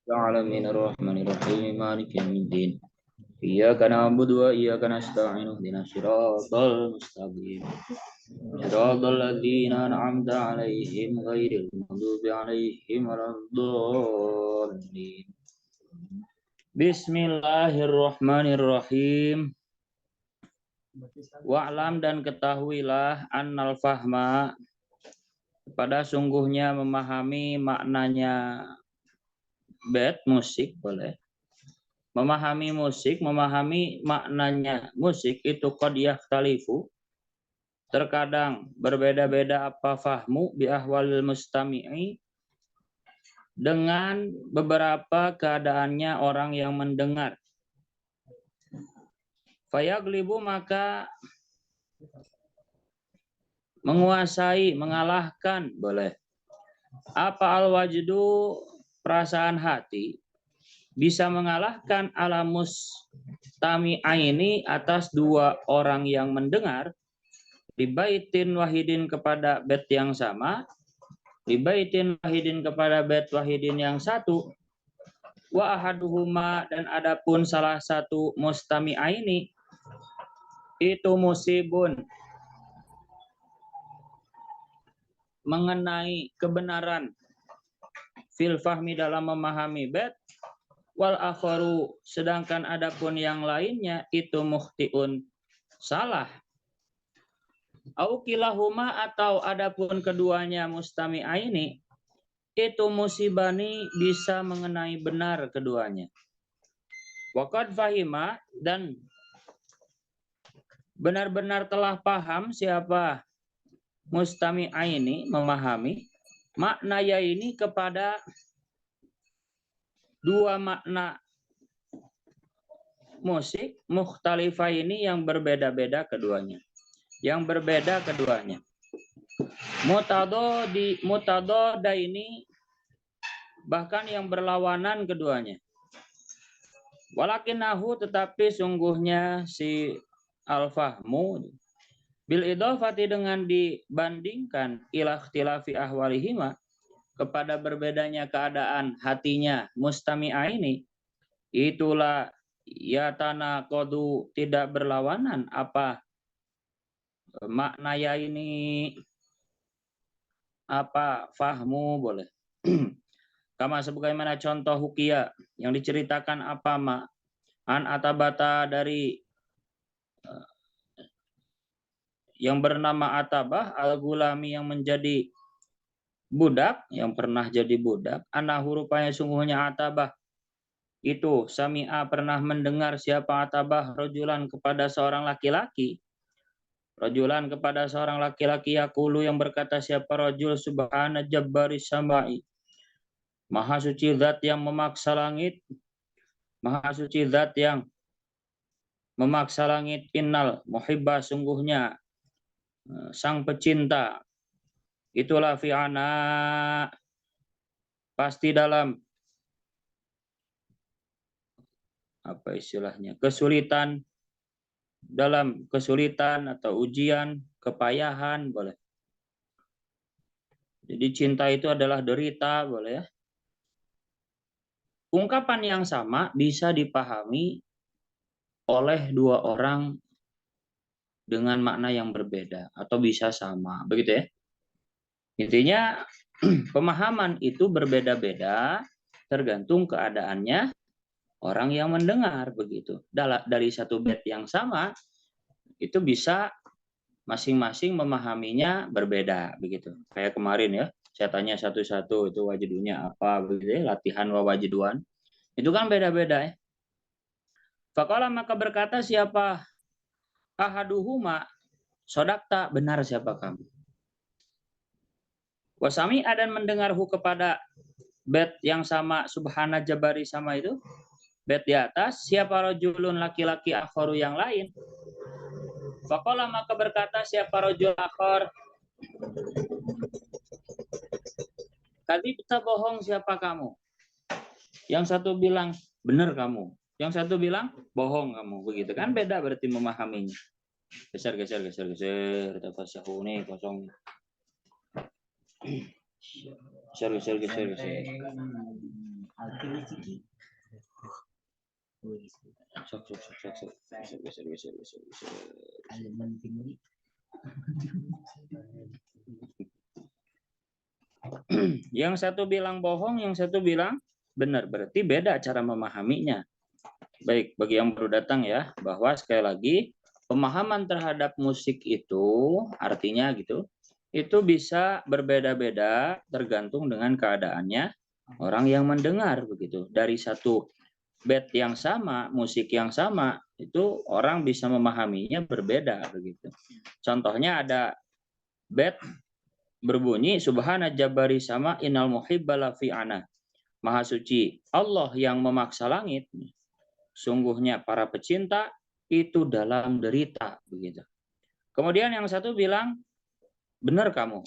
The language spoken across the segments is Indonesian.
العالمين الرحمن الرحيم مالك يوم الدين إياك نعبد وإياك نستعين اهدنا الصراط المستقيم صراط الذين أنعمت عليهم غير المغضوب عليهم ولا الضالين. Bismillahirrahmanirrahim. Wa'lam dan ketahuilah annal fahma pada sungguhnya memahami maknanya bait musik boleh. Memahami musik, memahami maknanya musik itu qad yakhtalifu. Terkadang berbeda-beda apa fahmu bi ahwalil mustami'i dengan beberapa keadaannya orang yang mendengar. Fayaglibu maka menguasai, mengalahkan boleh. Apa al-wajdu perasaan hati bisa mengalahkan alamus tami'aini atas dua orang yang mendengar dibaitin wahidin kepada bait yang sama, dibaitin wahidin kepada bait wahidin yang satu, wa ahaduhuma dan adapun salah satu mustami'aini itu musibun mengenai kebenaran fil fahmi dalam memahami bait, wal akharu sedangkan adapun yang lainnya itu mukhtiun salah. Au kilahuma atau adapun keduanya mustami'aini itu musibani bisa mengenai benar keduanya. Waqad fahima dan benar-benar telah paham siapa mustami'aini memahami makna ya ini kepada dua makna musik mukhtalifah ini yang berbeda-beda keduanya. Yang berbeda keduanya. Mutadoda ini bahkan yang berlawanan keduanya. Walakinahu tetapi sungguhnya si al-fahmu bil idhofati dengan dibandingkan ila ikhtilafi ahwalihima kepada berbedanya keadaan hatinya mustami'ah ini, itulah yatana kodu tidak berlawanan apa makna ya ini apa fahmu boleh. Kama sebagaimana contoh hukia yang diceritakan apa ma an atabata dari yang bernama Atabah al-Gulami yang menjadi budak, yang pernah jadi budak, anahu rupanya sungguhnya Atabah itu sami'a pernah mendengar siapa Atabah rajulan kepada seorang laki-laki. Rajulan kepada seorang laki-laki yaqulu yang berkata siapa rajul subhana jabbaris samai. Maha suci zat yang memaksa langit. Maha suci zat yang memaksa langit. Innal muhibba sungguhnya sang pecinta. Itulah fi'ana pasti dalam apa istilahnya kesulitan, dalam kesulitan atau ujian, kepayahan boleh. Jadi cinta itu adalah derita boleh ya. Ungkapan yang sama bisa dipahami oleh dua orang dengan makna yang berbeda atau bisa sama begitu ya. Intinya pemahaman itu berbeda-beda tergantung keadaannya orang yang mendengar begitu. Dari satu bait yang sama itu bisa masing-masing memahaminya berbeda begitu. Kayak kemarin ya, saya tanya satu-satu itu wajidunya apa begitu ya, latihan wajiduan. Itu kan beda-beda ya. Faqala maka berkata siapa ahaduhuma sodakta benar siapa kamu. Wasami dan mendengarhu kepada bait yang sama subhana jabari sama itu. Bait di atas siapa rajulun laki-laki akharu yang lain. Faqala maka berkata siapa rajul akhar. Kadzibta bohong siapa kamu. Yang satu bilang benar kamu. Yang satu bilang bohong kamu begitu kan beda berarti memahaminya. Geser. Tafasyahu ini kosong. Yang satu bilang bohong, yang satu bilang benar. Berarti beda cara memahaminya. Baik, bagi yang baru datang ya, bahwa sekali lagi pemahaman terhadap musik itu artinya gitu, itu bisa berbeda-beda tergantung dengan keadaannya orang yang mendengar begitu. Dari satu bed yang sama, musik yang sama, itu orang bisa memahaminya berbeda begitu. Contohnya ada bed berbunyi subhana jabari sama inal muhibbala fi'ana. Maha suci Allah yang memaksa langit, sungguhnya para pecinta itu dalam derita begitu. Kemudian yang satu bilang benar kamu.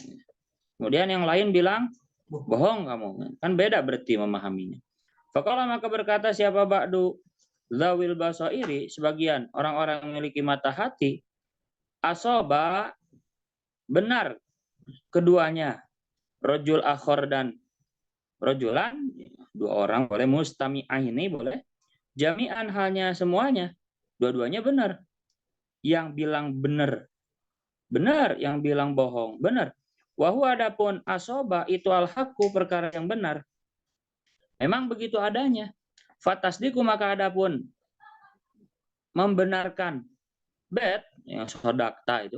Kemudian yang lain bilang bohong kamu. Kan beda berarti memahaminya. Faqala maka berkata siapa ba'du zawil basairi, sebagian orang-orang yang memiliki mata hati, asoba benar keduanya, rojul akhor dan rojulan, dua orang boleh, mustami'ah ini boleh, jami'an halnya semuanya, dua-duanya benar. Yang bilang benar, benar. Yang bilang bohong, benar. Wahu adapun asoba itu al-haqqu, perkara yang benar. Memang begitu adanya. Fatasdiku maka adapun membenarkan bet yang sodakta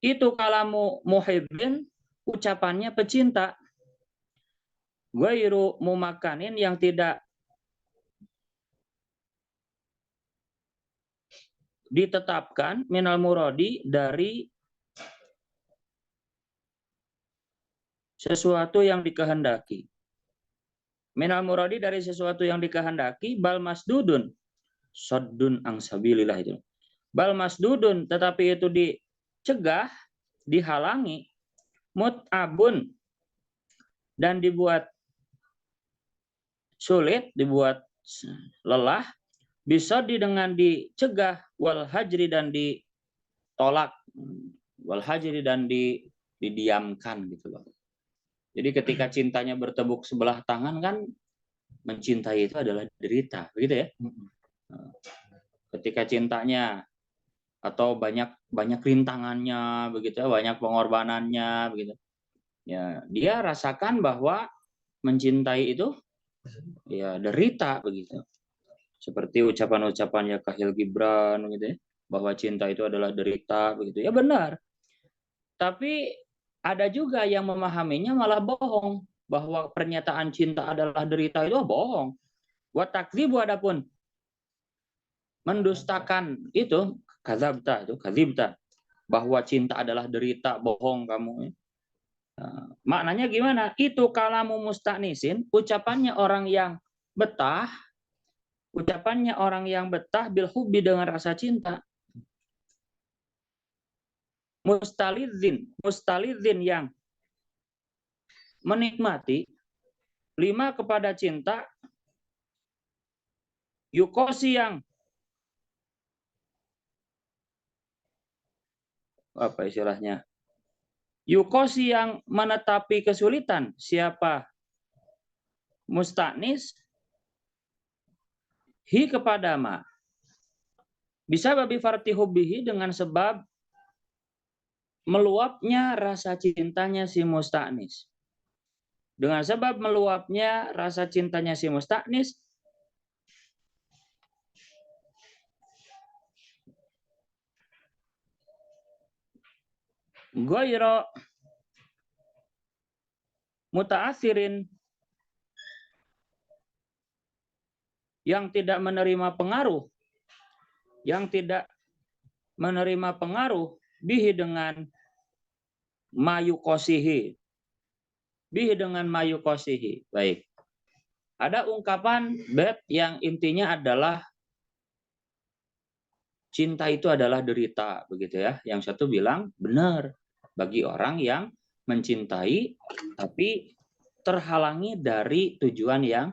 itu kalamu muhibbin, ucapannya pecinta. Ghairu mumakanin, yang tidak ditetapkan, minal muradi, dari sesuatu yang dikehendaki. Minal muradi, dari sesuatu yang dikehendaki, bal masdudun, saddun angsabilillah itu. Bal masdudun, tetapi itu dicegah, dihalangi, mut'abun, dan dibuat sulit, dibuat lelah, bisa dengan dicegah, wal hajri, dan ditolak, wal hajri, dan didiamkan gitu loh. Jadi ketika cintanya bertepuk sebelah tangan kan mencintai itu adalah derita, begitu ya. Ketika cintanya atau banyak rintangannya begitu, banyak pengorbanannya begitu. Ya, dia rasakan bahwa mencintai itu ya derita begitu. Seperti ucapan-ucapannya Khalil Gibran gitu ya, bahwa cinta itu adalah derita begitu. Ya benar. Tapi ada juga yang memahaminya malah bohong, bahwa pernyataan cinta adalah derita itu bohong. Wa takdzibu, adapun mendustakan itu kadzabta, bahwa cinta adalah derita, bohong kamu. Nah, maknanya gimana? Itu kalamu musta'nisin, ucapannya orang yang betah, bil hubbi, dengan rasa cinta. Mustalidzin yang menikmati, lima kepada cinta, yukosi yang apa istilahnya? Yukosi yang menetapi kesulitan, siapa musta'nis, hi kepada ma. Bisa babi farti hubbihi, dengan sebab meluapnya rasa cintanya si musta'nis. Dengan sebab meluapnya rasa cintanya si musta'nis, ghairu muta'atsirin, yang tidak menerima pengaruh, bihi dengan mayukosihi. Baik. Ada ungkapan bait yang intinya adalah cinta itu adalah derita, begitu ya. Yang satu bilang benar bagi orang yang mencintai tapi terhalangi dari tujuan yang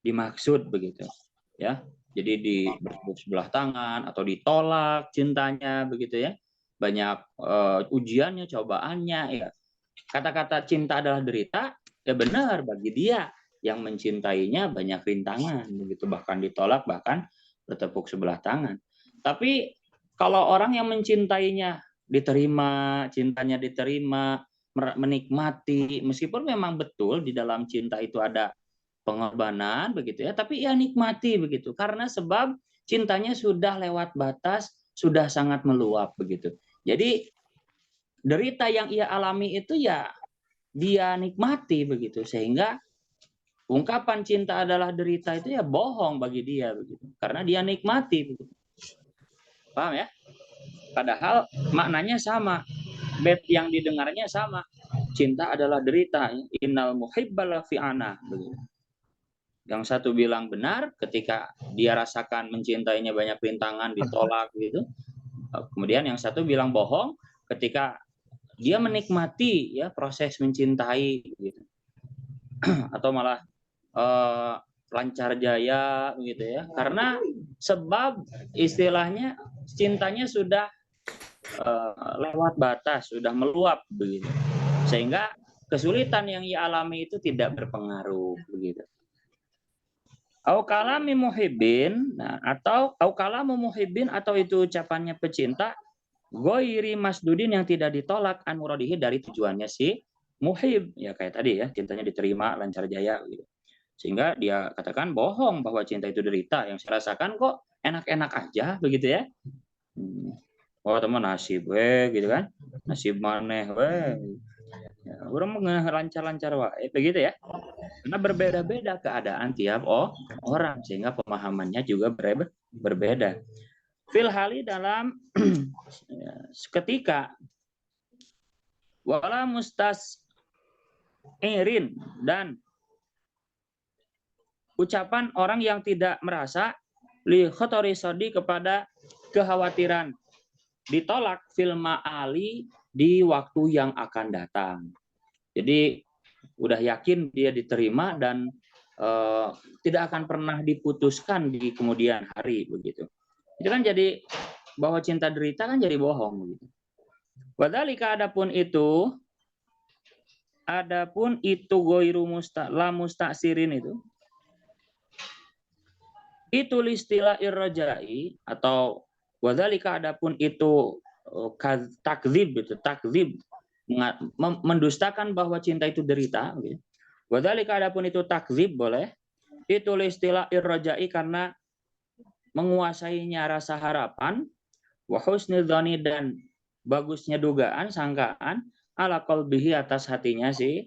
dimaksud, begitu ya. Jadi bertepuk sebelah tangan atau ditolak cintanya, begitu ya. Banyak ujiannya, cobaannya ya. kata-kata cinta adalah derita, ya benar bagi dia yang mencintainya banyak rintangan, begitu, bahkan ditolak, bahkan bertepuk sebelah tangan. Tapi kalau orang yang mencintainya diterima, cintanya diterima, menikmati, meskipun memang betul di dalam cinta itu ada pengorbanan, begitu ya, tapi ya nikmati, begitu, karena sebab cintanya sudah lewat batas, sudah sangat meluap, begitu. Jadi derita yang ia alami itu ya dia nikmati, begitu, sehingga ungkapan cinta adalah derita itu ya bohong bagi dia, begitu, karena dia nikmati, begitu. Paham ya? Padahal maknanya sama, bait yang didengarnya sama, cinta adalah derita, innal muhibbala fi'ana, begitu. Yang satu bilang benar ketika dia rasakan mencintainya banyak rintangan, ditolak, gitu. Kemudian yang satu bilang bohong ketika dia menikmati ya proses mencintai, gitu. Atau malah lancar jaya, gitu ya, karena sebab istilahnya cintanya sudah lewat batas, sudah meluap, begitu, sehingga kesulitan yang ia alami itu tidak berpengaruh, begitu. Au kalami muhibbin, nah, atau au kalamu muhibbin, atau itu ucapannya pecinta ghairi masdudin, yang tidak ditolak an muradihi, dari tujuannya si muhib, ya kayak tadi ya, cintanya diterima lancar jaya, gitu. Sehingga dia katakan bohong bahwa cinta itu derita, yang saya rasakan kok enak-enak aja, begitu ya. Oh teman nasib gitu kan, nasib maneh ya, orang lancar-lancar begitu ya. Karena berbeda-beda keadaan tiap orang, sehingga pemahamannya juga berbeda. Fil hali, dalam ketika, wala mustas irin, dan ucapan orang yang tidak merasa li khotori sodi, kepada kekhawatiran ditolak fil ma'ali, di waktu yang akan datang. Jadi udah yakin dia diterima dan tidak akan pernah diputuskan di kemudian hari, begitu. Itu kan jadi bahwa cinta derita kan jadi bohong, begitu. Wadzalika, adapun itu ghairu musta'sirin, itu listilah irrajai, atau wadzalika, adapun itu takdzib, itu takdzib, mendustakan bahwa cinta itu derita, gitu. Wadzalika, adapun itu takdzib boleh, itu listilah irrajai, karena menguasainya rasa harapan, wa husnul dzani, dan bagusnya dugaan, sangkaan, ala qalbihi, atas hatinya si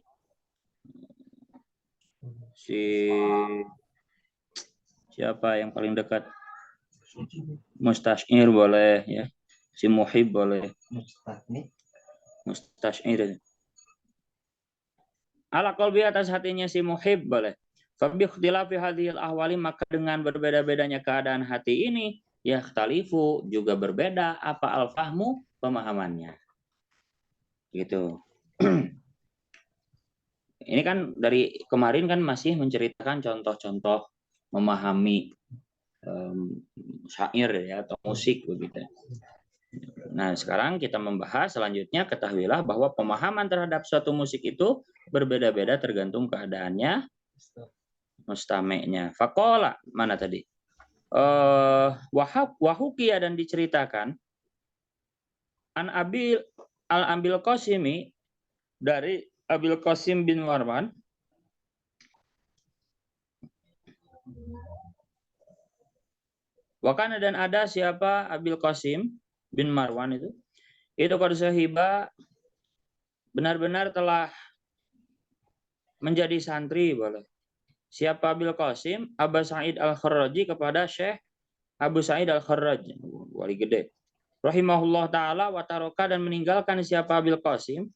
siapa yang paling dekat, mustasyir boleh ya, si muhib boleh, mustasyir, ala qalbi, atas hatinya si muhib boleh. Fa bi ikhtilafi hadhil ahwali, maka dengan berbeda-bedanya keadaan hati ini, yakhtalifu, juga berbeda apa al-fahmu, pemahamannya, gitu. Ini kan dari kemarin kan masih menceritakan contoh-contoh memahami syair ya, atau musik, begitu. Nah, sekarang kita membahas selanjutnya, ketahuilah bahwa pemahaman terhadap suatu musik itu berbeda-beda tergantung keadaannya, mustameknya. Faqala, mana tadi? Wahukia, dan diceritakan an Abil Qasimi, dari Abil Qasim bin Marwan, wakana, dan ada siapa Abil Qasim bin Marwan itu qad sahiba, benar-benar telah menjadi santri, boleh. Siapa Abil Qasim? Abu Sa'id Al-Kharraji, kepada Syekh Abu Sa'id Al-Kharraji, wali gede, rahimahullah ta'ala, wa taroka, dan meninggalkan siapa Abil Qasim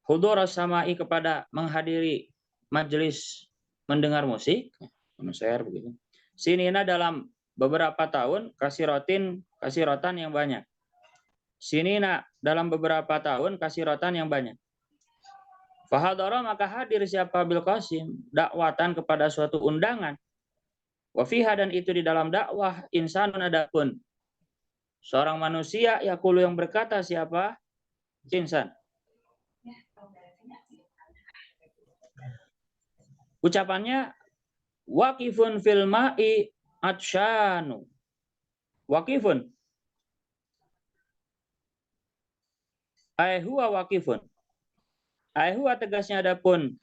hudur samai, kepada menghadiri majelis mendengar musik, konser, begitu. Sinina, dalam beberapa tahun, kasirotan yang banyak. Sinina, dalam beberapa tahun, kasirotan yang banyak. Fahadara, maka hadir siapa Abil Qasim dakwatan, kepada suatu undangan. Wafiha, dan itu di dalam dakwah, insanun, adapun seorang manusia, yaqulu, yang berkata siapa insan, Ucapannya waqifun fil ma'i atsyanu. Waqifun. Ai huwa waqifun. Ai huwa tegasnya adapun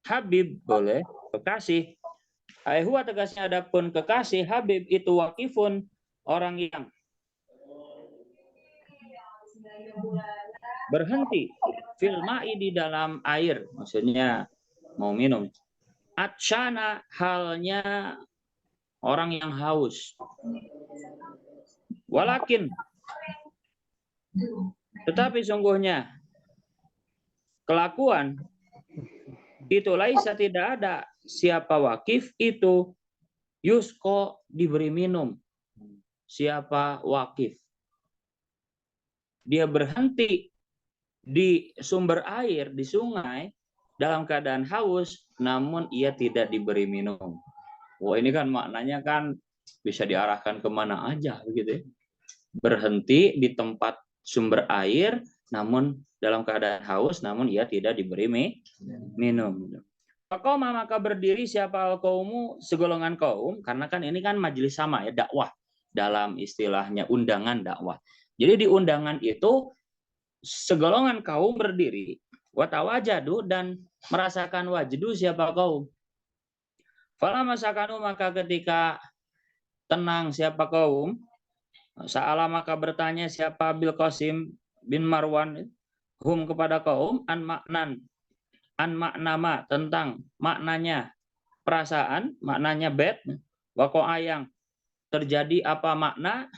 Habib boleh kekasih. Ai huwa tegasnya adapun kekasih Habib itu waqifun, orang yang berhenti fil ma'i di dalam air, maksudnya mau minum. Atsyana halnya orang yang haus. Walakin tetapi sungguhnya kelakuan itu laisa tidak ada siapa wakif itu yusko diberi minum. Siapa wakif? Dia berhenti di sumber air, di sungai, dalam keadaan haus, namun ia tidak diberi minum. Wah, ini kan maknanya kan bisa diarahkan kemana aja, begitu ya. Berhenti di tempat sumber air, namun dalam keadaan haus, namun ia tidak diberi minum. Faqama maka berdiri siapa kaumu, segolongan kaum, karena kan ini kan majelis sama ya, dakwah, dalam istilahnya undangan dakwah. Jadi di undangan itu segolongan kaum berdiri, watawajadu dan merasakan wajdu siapa kaum. Fala masakanu maka ketika tenang siapa kaum, Sa'ala maka bertanya siapa Bil Qasim bin Marwan hum kepada kaum an maknama tentang maknanya perasaan, maknanya bed, wako'a yang terjadi apa makna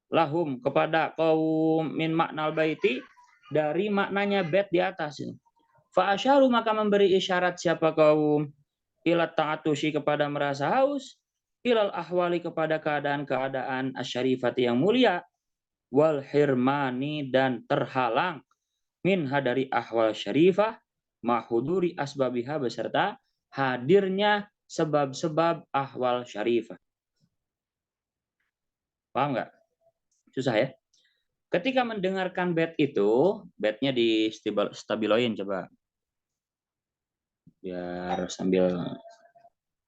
lahum kepada kaum min maknal baiti dari maknanya bed di atas. Fa'asyaru maka memberi isyarat siapa kaum ilat ta'atushi kepada merasa haus, ilal ahwali kepada keadaan-keadaan asyarifati yang mulia, wal hirmani dan terhalang minha dari ahwal syarifah, mahuduri asbabiha beserta hadirnya sebab-sebab ahwal syarifah. Paham nggak? Susah ya? Ketika mendengarkan bait itu, baitnya di stabiloin coba. Biar sambil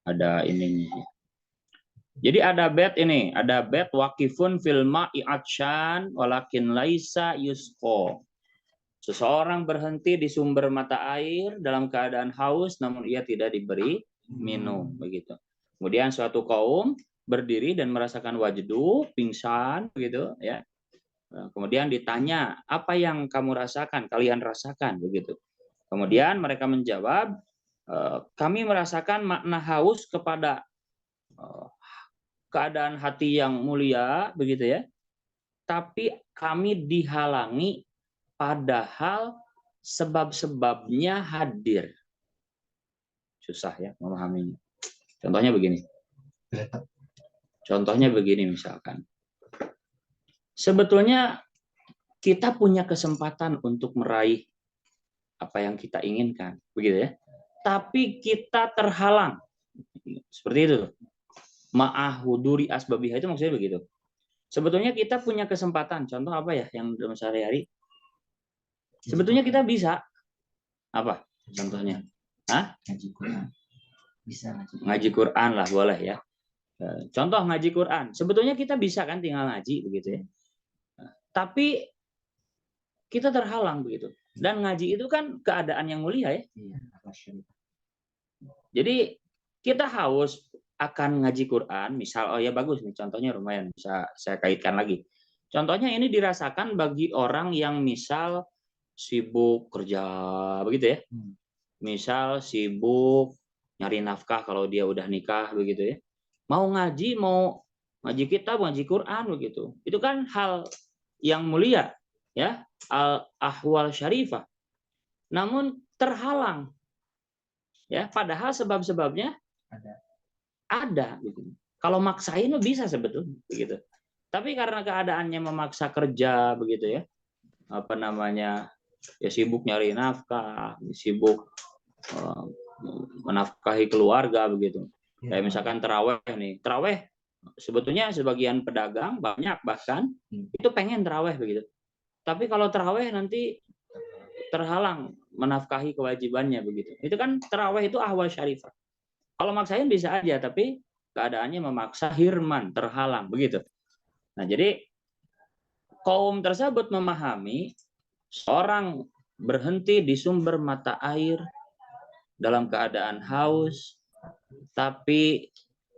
ada ininya. Jadi ada bait ini, ada bait waqifun fil ma'i atsyan walakin laisa yusqa. Seseorang berhenti di sumber mata air dalam keadaan haus namun ia tidak diberi minum, begitu. Kemudian suatu kaum berdiri dan merasakan wajdu, pingsan begitu ya. Kemudian ditanya, apa yang kamu rasakan, kalian rasakan begitu. Kemudian mereka menjawab, kami merasakan makna haus kepada keadaan hati yang mulia begitu ya. Tapi kami dihalangi padahal sebab-sebabnya hadir. Susah ya memahaminya. Contohnya begini misalkan. Sebetulnya kita punya kesempatan untuk meraih apa yang kita inginkan, begitu ya. Tapi kita terhalang. Seperti itu. Ma'ahuduri asbabiha itu maksudnya begitu. Sebetulnya kita punya kesempatan. Contoh apa ya yang dalam sehari-hari? Sebetulnya kita bisa. Apa contohnya? Hah? Ngaji Quran. Bisa ngaji Quran lah, boleh ya. Contoh ngaji Quran. Sebetulnya kita bisa kan tinggal ngaji begitu ya. Tapi kita terhalang begitu. Dan ngaji itu kan keadaan yang mulia ya. Jadi kita haus akan ngaji Quran, misal, oh ya bagus nih contohnya lumayan bisa saya kaitkan lagi. Contohnya ini dirasakan bagi orang yang misal sibuk kerja begitu ya. Misal sibuk nyari nafkah kalau dia udah nikah begitu ya. Mau ngaji kitab, ngaji Quran begitu. Itu kan hal yang mulia ya, al-ahwal syarifah. Namun terhalang ya, padahal sebab-sebabnya ada gitu. Kalau maksain bisa sebetulnya begitu. Tapi karena keadaannya memaksa kerja begitu ya. Apa namanya? Ya sibuk nyari nafkah, sibuk menafkahi keluarga begitu. Kayak misalkan terawih nih. Terawih sebetulnya sebagian pedagang banyak bahkan itu pengen terawih begitu. Tapi kalau terawih nanti terhalang menafkahi kewajibannya begitu. Itu kan tarawih itu ahwal syarifah. Kalau maksain bisa aja, tapi keadaannya memaksa hirman, terhalang begitu. Nah, jadi kaum tersebut memahami seorang berhenti di sumber mata air dalam keadaan haus, tapi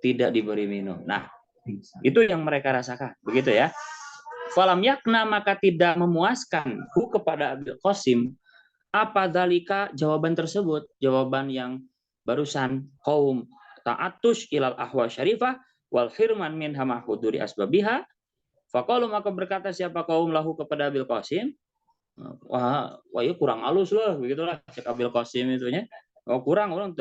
tidak diberi minum. Nah, itu yang mereka rasakan, begitu ya. Falam yakna, maka tidak memuaskan kepada Abil Qasim apa dalika, jawaban tersebut, jawaban yang barusan, kaum ta'atush ilal ahwa syarifah wal hirman min hama huduri asbabiha. Faqalu, maka berkata siapa kaum lahu kepada Abil Qasim, wah ya kurang halus loh, begitulah cek Abil Qasim itunya. Oh, kurang orang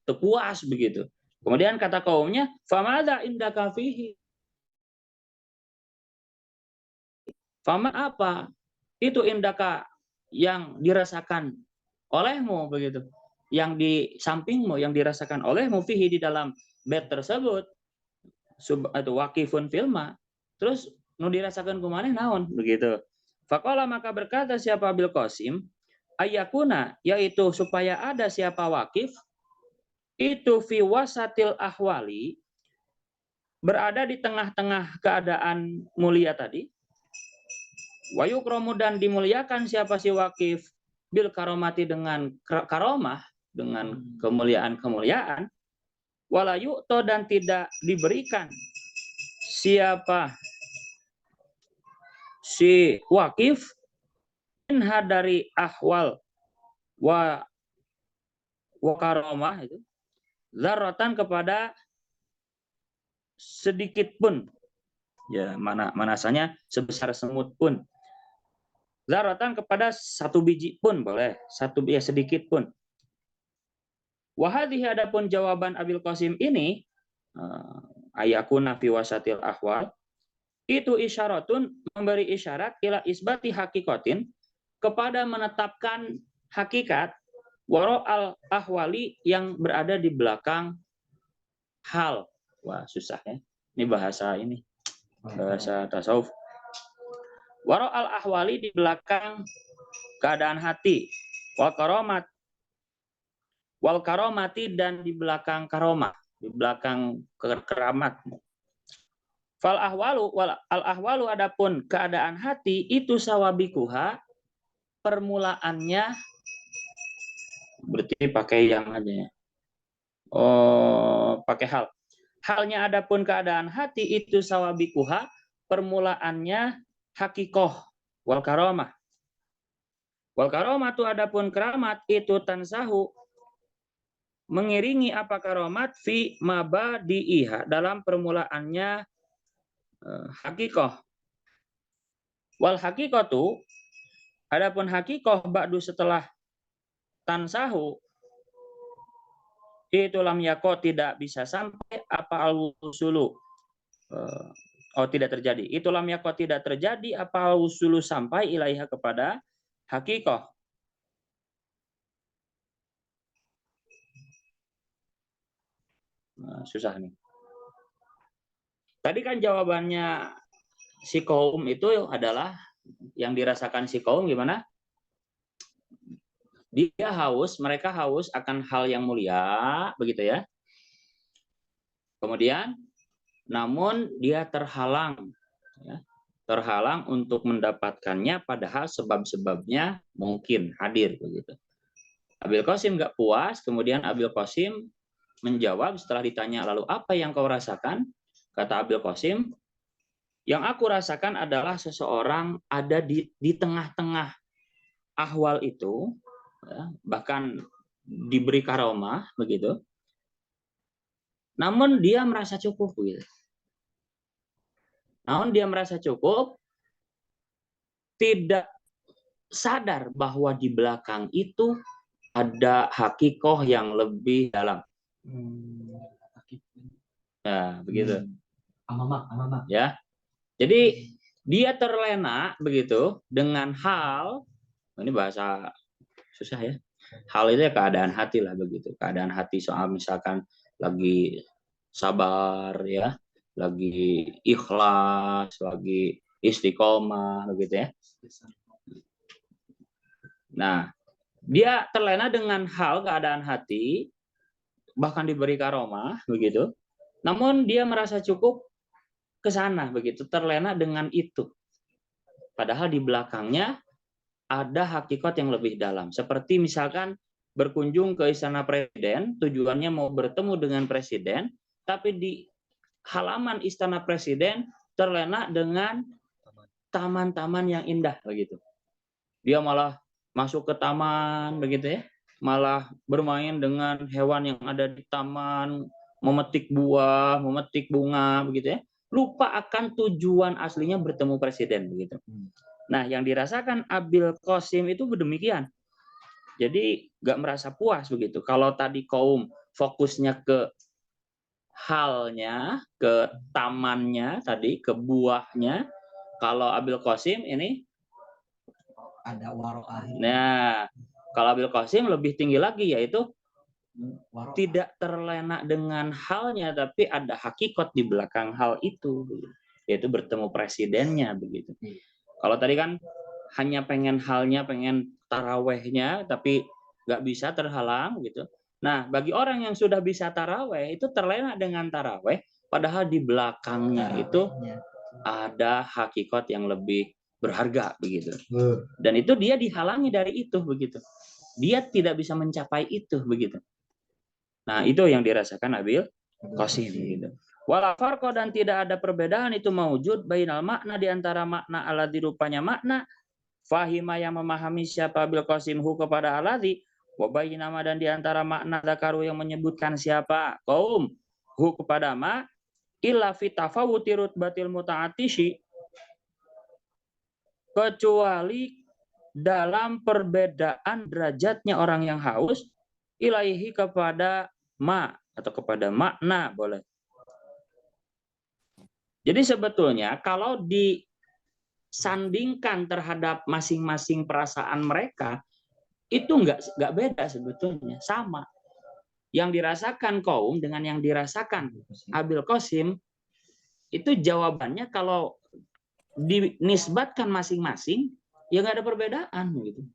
puas begitu. Kemudian kata kaumnya, famada indaka fihi. Fama apa? Itu indaka yang dirasakan olehmu begitu. Yang di sampingmu yang dirasakan olehmu fihi di dalam bed tersebut. Atau wakifun filma. Terus nu dirasakan kumaneh naon begitu. Faqala, maka berkata siapa Abil Qasim, ayakuna, yaitu supaya ada siapa wakif itu fi wasatil ahwali, berada di tengah-tengah keadaan mulia tadi. Wa yukromu, dan dimuliakan siapa si wakif bil karomati, dengan karomah, dengan kemuliaan-kemuliaan. Wala yu'to, dan tidak diberikan siapa si wakif minha, dari ahwal wa karomah itu, zaratan, kepada sedikit pun, ya manasanya sebesar semut pun, zaratan, kepada satu biji pun boleh, satu ya sedikit pun. Wahadhi, adapun jawaban Abil Qasim ini, ayakuna fi wasatil ahwal, itu isyaratun, memberi isyarat ila isbati hakikatin, kepada menetapkan hakikat, waro al ahwali, yang berada di belakang hal. Wah, susah ya. Ini bahasa tasawuf. Waro al ahwali, di belakang keadaan hati. Wal karomati, dan di belakang karomah, di belakang keramat. Fal ahwalu al ahwalu, adapun keadaan hati itu sawabikuha, permulaannya, berarti pakai yang aja ya. Oh, pakai hal. Halnya adapun keadaan hati itu sawabikuha, permulaannya hakikoh wal karomah. Wal karomah itu adapun keramat itu tansahu, mengiringi apa karomat fi mabadi'iha, dalam permulaannya hakikoh. Wal hakikotu, adapun hakikoh ba'du, setelah tansahu, itu lam yako, tidak bisa sampai apa al-wusulu, tidak terjadi. Itu lam yako, tidak terjadi apa al-wusulu, sampai ilaiha, kepada hakikoh. Nah, susah nih. Tadi kan jawabannya si kaum itu adalah, yang dirasakan si kaum gimana? Dia haus, mereka haus akan hal yang mulia, begitu ya. Kemudian, namun dia terhalang, ya, terhalang untuk mendapatkannya, padahal sebab-sebabnya mungkin hadir, begitu. Abil Qasim nggak puas, kemudian Abil Qasim menjawab setelah ditanya, lalu apa yang kau rasakan? Kata Abil Qasim, yang aku rasakan adalah seseorang ada di tengah-tengah ahwal itu, ya, bahkan diberi karomah begitu, namun dia merasa cukup begitu. Namun dia merasa cukup, tidak sadar bahwa di belakang itu ada hakikoh yang lebih dalam. Nah, begitu. Amamak. Ya. Jadi dia terlena begitu dengan hal, ini bahasa susah ya. Hal itu ya keadaan hati lah begitu. Keadaan hati soal misalkan lagi sabar ya, lagi ikhlas, lagi istiqomah begitu ya. Nah, dia terlena dengan hal keadaan hati, bahkan diberi karomah begitu. Namun dia merasa cukup ke sana begitu, terlena dengan itu. Padahal di belakangnya ada hakikat yang lebih dalam. Seperti misalkan berkunjung ke istana presiden, tujuannya mau bertemu dengan presiden, tapi di halaman istana presiden terlena dengan taman-taman yang indah begitu. Dia malah masuk ke taman begitu ya, malah bermain dengan hewan yang ada di taman, memetik buah, memetik bunga begitu ya. Lupa akan tujuan aslinya bertemu presiden begitu. Nah, yang dirasakan Abil Qasim itu demikian. Jadi nggak merasa puas begitu. Kalau tadi kaum fokusnya ke halnya, ke tamannya tadi, ke buahnya. Kalau Abil Qasim ini ada waro'ah. Nah, kalau Abil Qasim lebih tinggi lagi, yaitu tidak terlena dengan halnya, tapi ada hakikat di belakang hal itu, yaitu bertemu presidennya begitu. Kalau tadi kan hanya pengen halnya, pengen tarawehnya, tapi nggak bisa terhalang gitu. Nah, bagi orang yang sudah bisa taraweh, itu terlena dengan taraweh, padahal di belakangnya itu ada hakikat yang lebih berharga begitu. Dan itu dia dihalangi dari itu begitu. Dia tidak bisa mencapai itu begitu. Nah, itu yang dirasakan Abil Qasim gitu. Wala farqa, dan tidak ada perbedaan itu maujud bainal makna, di antara makna alladzi, rupanya makna fahima yang memahami siapa Abil Qasim hu kepada alladzi, wa bainama, dan di antara makna zakaru yang menyebutkan siapa kaum hu kepada ma, illa fi tafawuti rutbatil muta'attishi, kecuali dalam perbedaan derajatnya orang yang haus, ilaihi kepada ma, atau kepada makna boleh. Jadi sebetulnya kalau disandingkan terhadap masing-masing perasaan mereka, itu nggak beda sebetulnya, sama. Yang dirasakan kaum dengan yang dirasakan Abil Qasim, itu jawabannya kalau dinisbatkan masing-masing, ya nggak ada perbedaan gitu.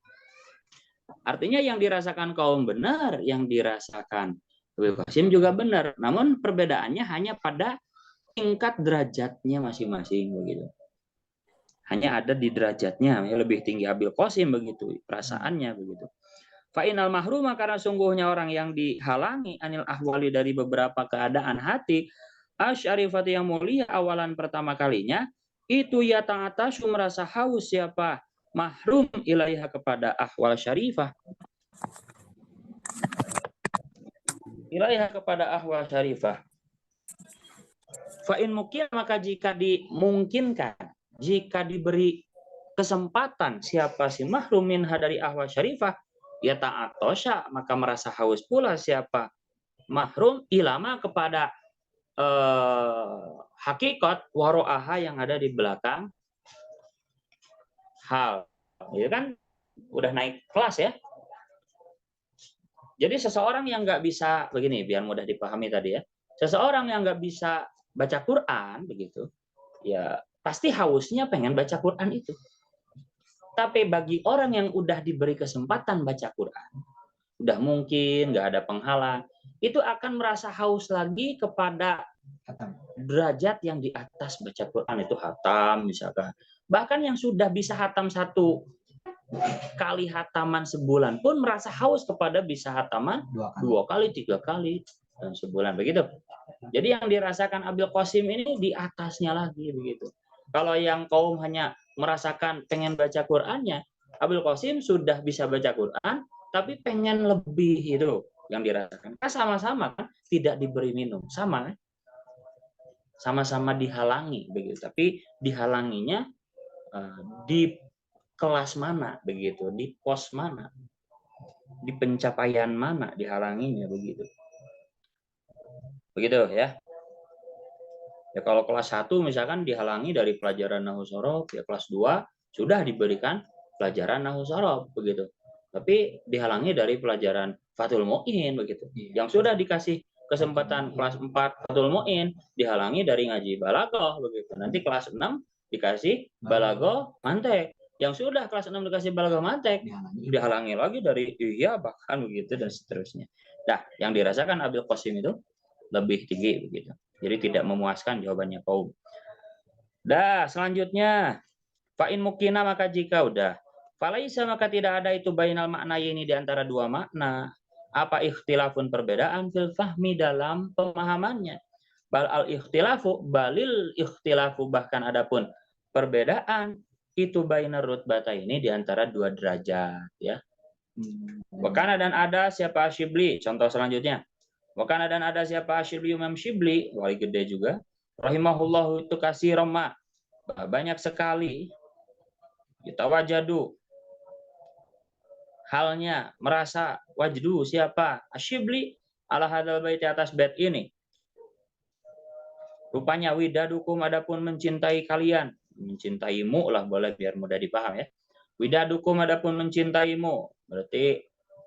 Artinya yang dirasakan kaum benar, yang dirasakan Abil Qasim juga benar. Namun perbedaannya hanya pada tingkat derajatnya masing-masing begitu. Hanya ada di derajatnya, yang lebih tinggi Abil Qasim begitu, perasaannya begitu. Fa'inal mahruma, karena sungguhnya orang yang dihalangi anil ahwali, dari beberapa keadaan hati, asyarifati yang mulia, awalan pertama kalinya, itu ya ta'atasu, merasa haus siapa mahrum ilaiha kepada ahwal syarifah, ilaiha kepada ahwal syarifah. Fa'in mungkin, maka jika dimungkinkan, jika diberi kesempatan siapa si mahrumin dari ahwal syarifah, ya ta'atosha, maka merasa haus pula siapa mahrum ilama kepada hakikat waro'aha yang ada di belakang hal. Ya kan udah naik kelas ya. Jadi seseorang yang nggak bisa, begini biar mudah dipahami tadi ya, seseorang yang nggak bisa baca Quran begitu, ya pasti hausnya pengen baca Quran itu. Tapi bagi orang yang udah diberi kesempatan baca Quran, udah mungkin nggak ada penghalang, itu akan merasa haus lagi kepada derajat yang di atas baca Quran, itu hatam misalkan. Bahkan yang sudah bisa hatam 1 kali hataman sebulan pun merasa haus kepada bisa hataman 2 kali, 3 kali dalam sebulan begitu. Jadi yang dirasakan Abil Qasim ini di atasnya lagi begitu. Kalau yang kaum hanya merasakan pengen baca Qur'annya, Abil Qasim sudah bisa baca Qur'an, tapi pengen lebih itu yang dirasakan. Kan sama-sama kan tidak diberi minum, sama kan? Sama-sama dihalangi begitu, tapi dihalanginya di kelas mana begitu, di pos mana, di pencapaian mana dihalanginya begitu. Begitu ya. Ya kalau kelas 1 misalkan dihalangi dari pelajaran nahwu shorof, ya kelas 2 sudah diberikan pelajaran nahwu shorof begitu. Tapi dihalangi dari pelajaran Fathul Mu'in begitu. Yang sudah dikasih kesempatan kelas 4 Fathul Mu'in dihalangi dari ngaji balaghah begitu. Nanti kelas 6 dikasih balaghah mantek. Yang sudah kelas 6 dikasih balaghah mantek, dihalangi lagi dari iya bahkan begitu dan seterusnya. Nah, yang dirasakan Abil Qasim itu lebih tinggi begitu. Jadi tidak memuaskan jawabannya kaum. Dah, selanjutnya fa'in mukina, maka jika udah falaisa, maka tidak ada itu bainal makna ini di antara dua makna. Apa ikhtilafun, perbedaan fil fahmi, dalam pemahamannya. Bal al ikhtilafu, balil ikhtilafu, bahkan adapun perbedaan itu bainar rutbata ini di antara dua derajat ya. Wakana, dan ada siapa Syibli, contoh selanjutnya. Wakana, dan ada siapa Syibli, Imam Syibli, wali gede juga, rahimahullah, itu kasih roma, banyak sekali, kita wajadu, halnya merasa wajdu siapa Asyibli ala hadal bait, atas bait ini. Rupanya widadukum, adapun mencintai kalian, mencintaimu lah boleh biar mudah dipaham ya. Widadukum, adapun mencintaimu, berarti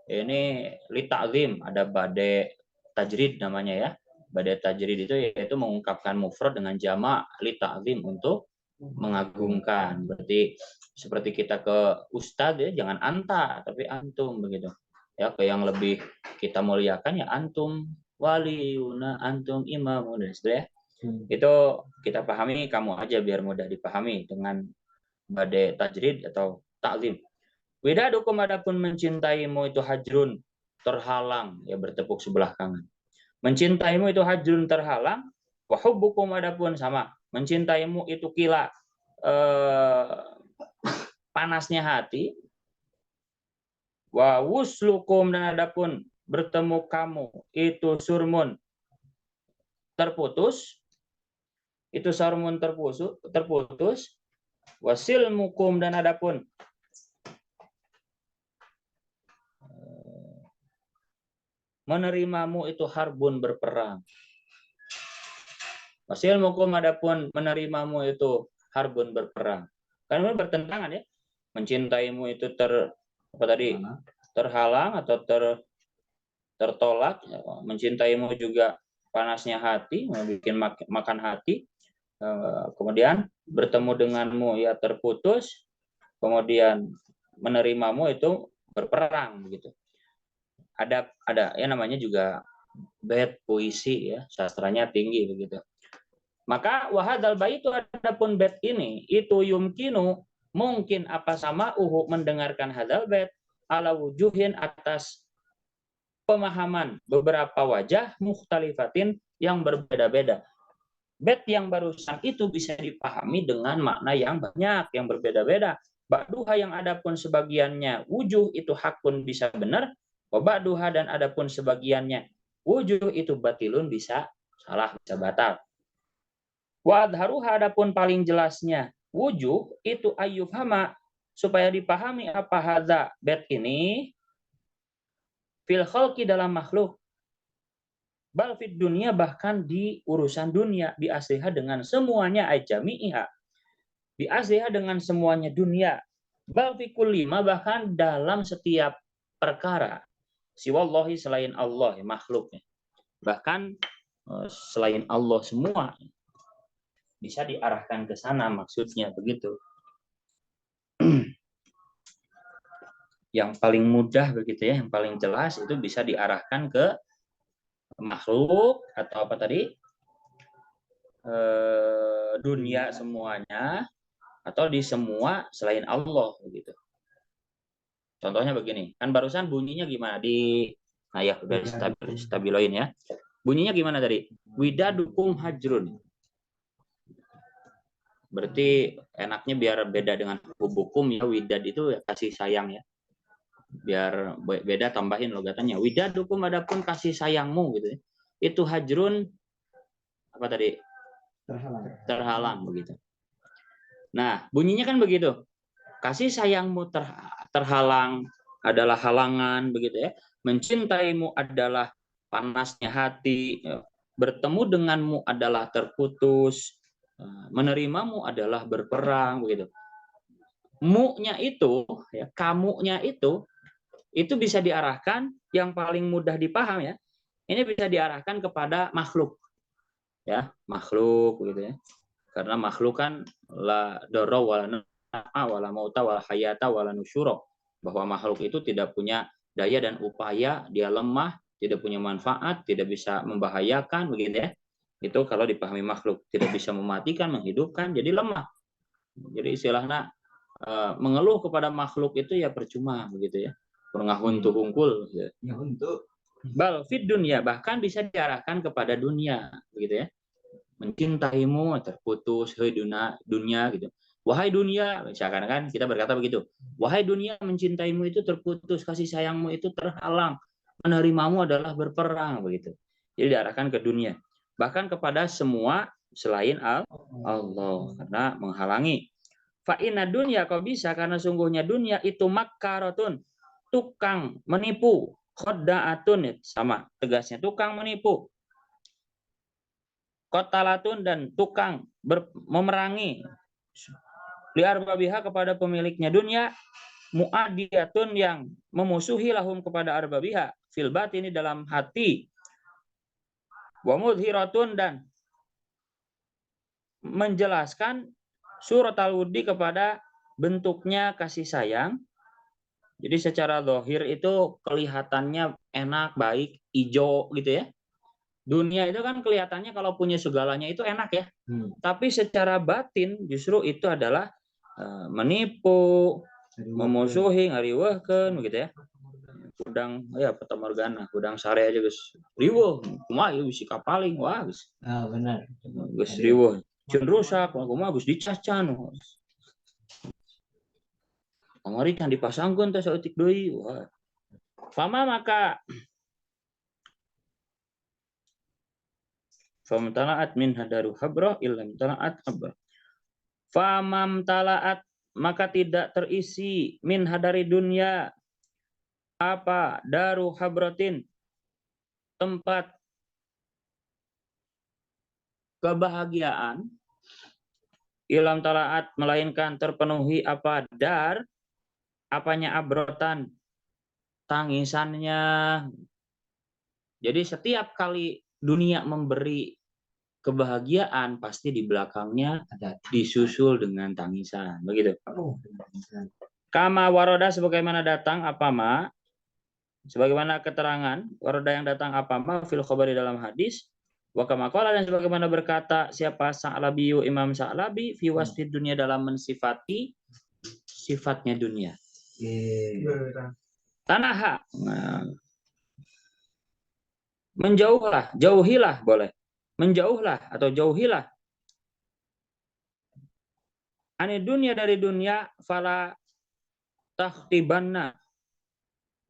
ini li ta'zim, ada badai tajrid namanya ya. Badai tajrid itu yaitu mengungkapkan mufrad dengan jamak li ta'zim, untuk mengagungkan. Berarti seperti kita ke ustadz ya, jangan anta tapi antum begitu. Ya, ke yang lebih kita muliakan ya antum waliuna, antum imamun, dan seterusnya. Itu kita pahami kamu aja biar mudah dipahami dengan badai tajrid atau ta'zim. Widadukum, adapun mencintaimu itu hajrun, terhalang, ya bertepuk sebelah kanan. Mencintaimu itu hajrun, terhalang. Wa hubbukum, adapun sama, mencintaimu itu kila, panasnya hati. Wa wuslukum, dan adapun bertemu kamu itu surmun, terputus. Itu sarmun terputus. Wasilmukum, dan adapun menerimamu itu harbun, berperang. Wasilmukum, adapun menerimamu itu harbun, berperang. Karena bertentangan ya. Mencintaimu itu terhalang atau tertolak. Mencintaimu juga panasnya hati, membuat makan hati. Kemudian bertemu denganmu ya terputus, kemudian menerimamu itu berperang begitu. Ada ya namanya juga bait puisi ya, sastranya tinggi begitu. Maka wahadal baitu, adapun bait ini itu yumkinu, mungkin apa sama mendengarkan hadal bait ala wujuhin, atas pemahaman beberapa wajah, mukhtalifatin, yang berbeda-beda. Bait yang barusan itu bisa dipahami dengan makna yang banyak, yang berbeda-beda. Ba'duha, yang adapun sebagiannya wujuh itu hakun, bisa benar. Ba'duha, dan adapun sebagiannya wujuh itu batilun, bisa salah, bisa batal. Wa adharuha, adapun paling jelasnya wujuh itu ayyufhama, supaya dipahami apa hadza bait ini, fil khalqi, dalam makhluk, bal fid dunia, bahkan di urusan dunia, bi asliha, dengan semuanya, ajami'iha, bi asliha, dengan semuanya dunia, bal fi kulli ma, bahkan dalam setiap perkara, siwallahi, selain Allah makhluknya, bahkan selain Allah semua bisa diarahkan ke sana, maksudnya begitu. Yang paling mudah begitu ya, yang paling jelas itu bisa diarahkan ke makhluk atau apa tadi, dunia semuanya, atau di semua selain Allah begitu. Contohnya begini, kan barusan bunyinya gimana nah ya udah stabiloin ya. Bunyinya gimana tadi? Widadukum hajrun. Berarti enaknya biar beda dengan hubukum ya, widad itu ya kasih sayang ya. Biar beda, tambahin logatannya. Widadukum, adapun kasih sayangmu gitu ya. Itu hajrun apa tadi? Terhalang begitu. Nah, bunyinya kan begitu. Kasih sayangmu terhalang, adalah halangan begitu ya. Mencintaimu adalah panasnya hati, bertemu denganmu adalah terputus, menerimamu adalah berperang begitu. Mu-nya itu ya, kamunya itu bisa diarahkan, yang paling mudah dipaham ya. Ini bisa diarahkan kepada makhluk. Ya, makhluk begitu ya. Karena makhluk kan la darra wa wala mauta wala hayata wala nusyura, bahwa makhluk itu tidak punya daya dan upaya, dia lemah, tidak punya manfaat, tidak bisa membahayakan, begitu ya. Itu kalau dipahami makhluk, tidak bisa mematikan, menghidupkan, jadi lemah. Jadi istilahnya mengeluh kepada makhluk itu ya percuma, begitu ya. Pengahun hungkul. Ya. Bal fit dunia, bahkan bisa diarahkan kepada dunia, begitu ya. Mencintaimu terputus, hei dunia gitu. Wahai dunia, misalkan kan kita berkata begitu. Wahai dunia, mencintaimu itu terputus, kasih sayangmu itu terhalang. Menerimamu adalah berperang, begitu. Jadi diarahkan ke dunia. Bahkan kepada semua selain Allah, karena menghalangi. Fa'inna dunia kau bisa, karena sungguhnya dunia itu makkaratun, tukang menipu. Khodda'atun, sama tegasnya, tukang menipu. Kotalatun, dan tukang memerangi. Liarbabiha, kepada pemiliknya dunia. Mu'adiyatun, yang memusuhi lahum kepada arbabiha. Fil batini, dalam hati. Wa mudhiratun, dan menjelaskan surat al-wudi kepada bentuknya kasih sayang. Jadi secara zahir itu kelihatannya enak, baik, hijau gitu ya. Dunia itu kan kelihatannya kalau punya segalanya itu enak ya. Tapi secara batin justru itu adalah menipu, memusuhi, ngariweuhkeun begitu ya. Udang ya fatamorgana, udang sare aja geus riweuh, kumaha ieu bisi kapaling wah geus. Ah, benar. Geus riweuh. Ceun rusak, kumaha geus dicacan. Kamari can dipasangkeun teh saeutik deui. Wah. Fama maka famtalaat min hadaru habra illam talaat habra. Famam talaat, maka tidak terisi min hadari dunia apa daru habratin, tempat kebahagiaan, ilam talaat, melainkan terpenuhi apa dar, apanya abrotan, tangisannya. Jadi setiap kali dunia memberi kebahagiaan, pasti di belakangnya disusul dengan tangisan, begitu. Kama waroda, sebagaimana datang apa ma, sebagaimana keterangan waroda yang datang apa ma fil khabari, dalam hadis. Wa kama qala, dan sebagaimana berkata siapa Sa'labi, Imam Sa'labi, fi wasfi dunia, dalam mensifati sifatnya dunia. Tanaha, nah, menjauhlah, jauhilah boleh. Menjauhlah atau jauhilah. Ani dunia, dari dunia, fala takhtibanna,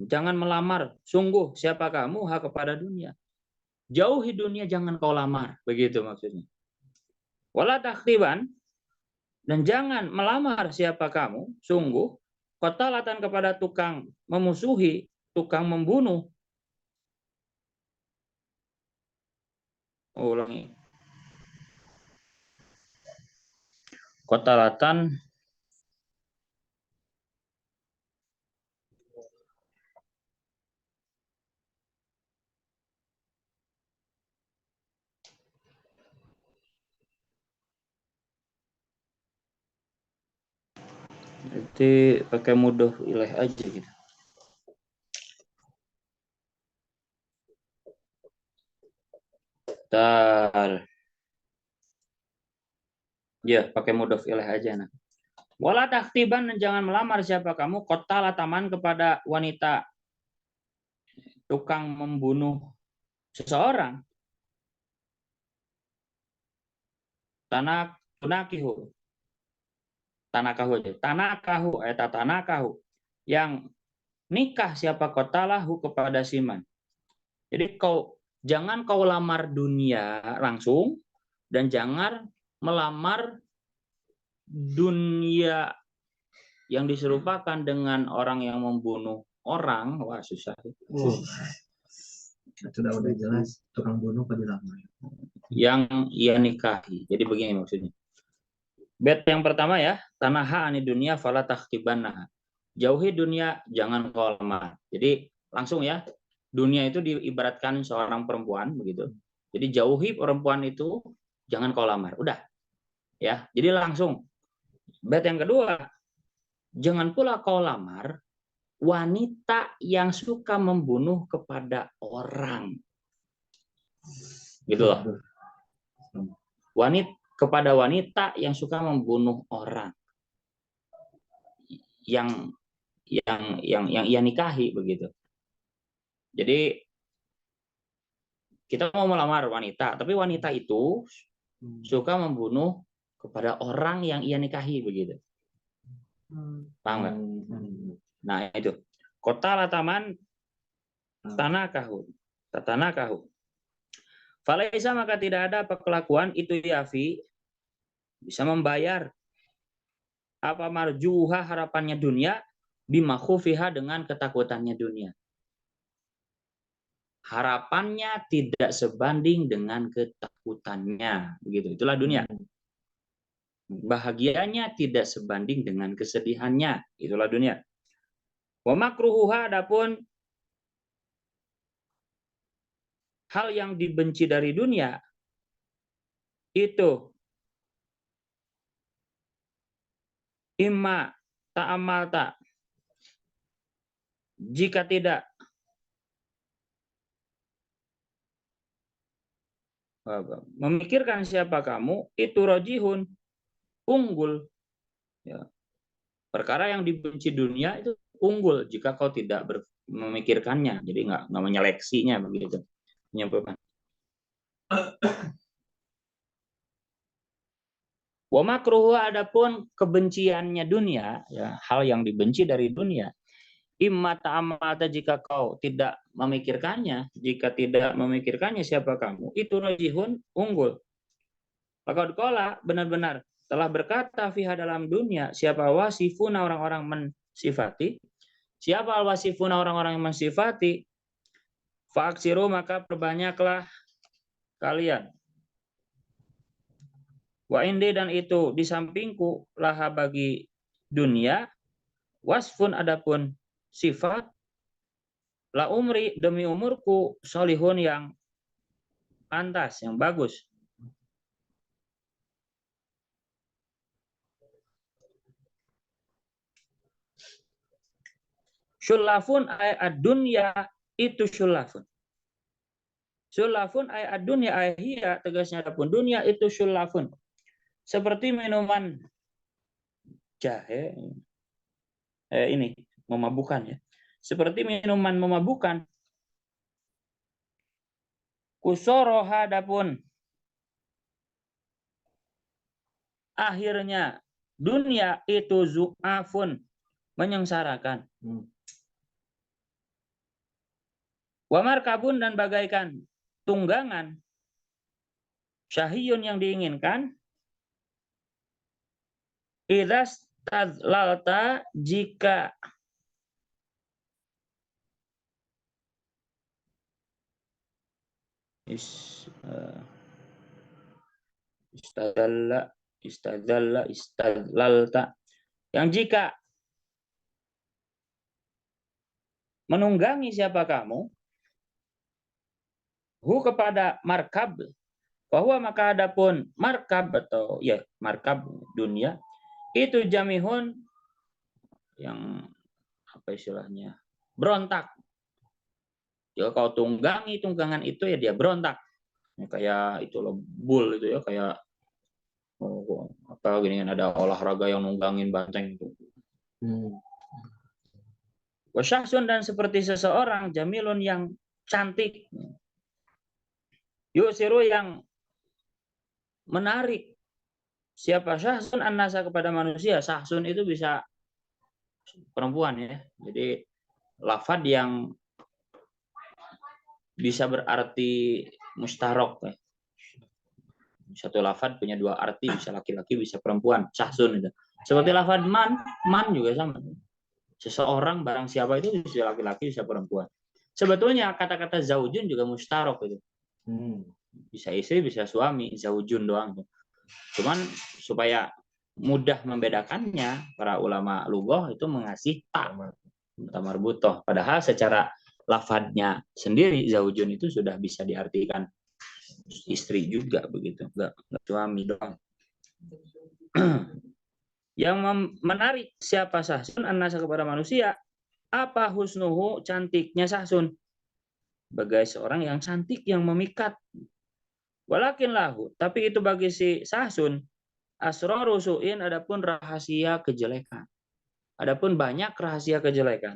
jangan melamar, sungguh siapa kamu kepada dunia. Jauhi dunia, jangan kau lamar, begitu maksudnya. Wala takhtiban, dan jangan melamar siapa kamu, sungguh kotalatan, kepada tukang memusuhi, tukang membunuh. Ulangi. Kotalatan itu pakai mudhof ilaih aja gitu. Tar. Ya, pakai mudhof ilaih aja nah. Wala takhtiban, dan jangan melamar siapa kamu qatala taman, kepada wanita tukang membunuh seseorang. Tanakahu aja. Tanakahu, yang nikah siapa qatalahu, kepada siman. Jadi jangan kau lamar dunia langsung, dan jangan melamar dunia yang diserupakan dengan orang yang membunuh orang. Wah, susah. Sudah jelas tukang bunuh pada dilamar. Yang ia nikahi. Jadi begini maksudnya. Bet yang pertama ya, tanaha ani dunia fala takhtibannaha. Jauhi dunia, jangan kau lamar. Jadi langsung ya, dunia itu diibaratkan seorang perempuan begitu. Jadi jauhi perempuan itu, jangan kau lamar. Udah. Ya, jadi langsung. Bait yang kedua, jangan pula kau lamar wanita yang suka membunuh kepada orang. Gitu loh. Kepada wanita yang suka membunuh orang. Yang ia nikahi begitu. Jadi kita mau melamar wanita, tapi wanita itu suka membunuh kepada orang yang ia nikahi begitu. Paham nggak? Nah itu. Kota lataman tanakahu. Falaisa maka tidak ada perkelakuan itu yafi bisa membayar apa marjuha harapannya dunia bimakhufiha dengan ketakutannya dunia. Harapannya tidak sebanding dengan ketakutannya, begitu. Itulah dunia. Bahagianya tidak sebanding dengan kesedihannya, itulah dunia. Wa makruhuha adapun hal yang dibenci dari dunia itu imma ta'amal tak jika tidak memikirkan siapa kamu itu rojihun unggul ya. Perkara yang dibenci dunia itu unggul jika kau tidak memikirkannya, jadi nggak menyeleksinya begitu menyimpulkan. Wa makruhu adapun kebenciannya dunia ya, hal yang dibenci dari dunia imma ta'amata jika kau tidak memikirkannya, jika tidak memikirkannya siapa kamu itu rajihun unggul. Maka qala benar-benar telah berkata fiha dalam dunia siapa wasifuna orang-orang mensifati, siapa al-wasifuna orang-orang yang mensifati, fa'aksiru maka perbanyaklah kalian. Wa indi dan itu di sampingku laha bagi dunia wasfun adapun sifat la umri demi umurku solihun yang pantas, yang bagus. Syullafun ay ad-dunya itu syullafun. Syullafun ay ad-dunya ay hiya tegasnya adapun dunia itu syullafun. Seperti minuman jahe ini memabukkan ya. Seperti minuman memabukkan. Kusoroha adapun akhirnya dunia itu zu'afun menyengsarakan. Wamar kabun dan bagaikan tunggangan syahiyun yang diinginkan idas tadlalta jika istadlalta yang jika menunggangi siapa kamu hu kepada markab bahwa maka adapun markab atau ya markab dunia itu jamihun yang apa istilahnya berontak. Jika kau tunggangi tunggangan itu ya dia berontak. Ya, kayak itu loh bull itu ya kayak apa gini kan ada olahraga yang nunggangin banteng itu. Wasyahsun dan seperti seseorang jamilun yang cantik. Yusiru yang menarik. Siapa syahsun an-nasa kepada manusia? Syahsun itu bisa perempuan ya. Jadi lafad yang bisa berarti mustarok ya. Satu lafad punya dua arti, bisa laki-laki bisa perempuan. Syahsun itu. Seperti lafad man juga sama. Seseorang barang siapa itu bisa laki-laki bisa perempuan. Sebetulnya kata-kata zaujun juga mustarok itu. Bisa istri bisa suami, zaujun doang. Cuman supaya mudah membedakannya para ulama lughah itu mengasih tamarbutoh. Padahal secara lafadznya sendiri zaujun itu sudah bisa diartikan istri juga begitu, enggak suami doang. Yang menarik siapa Sahsun an-nasa kepada manusia? Apa husnuhu, cantiknya Sahsun? Sebagai seorang yang cantik, yang memikat. Walakin lahu, tapi itu bagi si Sahsun, asroru su'in, adapun rahasia kejelekan. Adapun banyak rahasia kejelekan.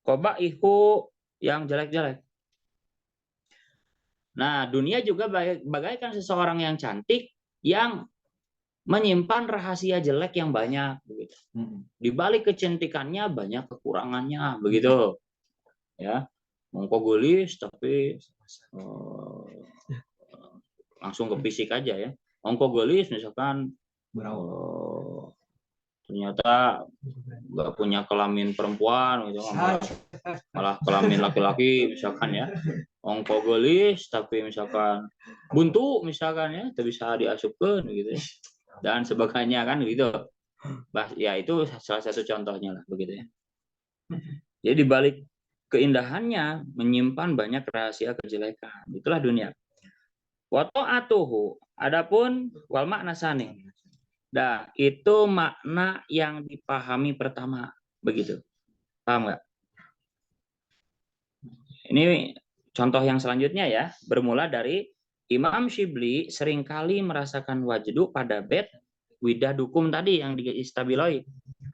Qobaihu, yang jelek-jelek. Nah, dunia juga bagaikan seseorang yang cantik yang menyimpan rahasia jelek yang banyak begitu. Di balik kecantikannya banyak kekurangannya begitu. Ya. Ongkogolis tapi langsung ke fisik aja ya. Ongkogolis misalkan ternyata nggak punya kelamin perempuan gitu, malah kelamin laki-laki misalkan ya. Ongkogolis tapi misalkan buntu misalkan ya, itu bisa diasupkan gitu ya. Dan sebagainya kan gitu. Ya itu salah satu contohnya lah begitu ya. Jadi dibalik keindahannya menyimpan banyak rahasia kejelekan. Itulah dunia. Wa ta'atuhu, adapun wal makna sani. Nah, itu makna yang dipahami pertama begitu. Paham nggak? Ini contoh yang selanjutnya ya, bermula dari Imam Syibli seringkali merasakan wajdu pada bait widadukum tadi yang diistabiloi.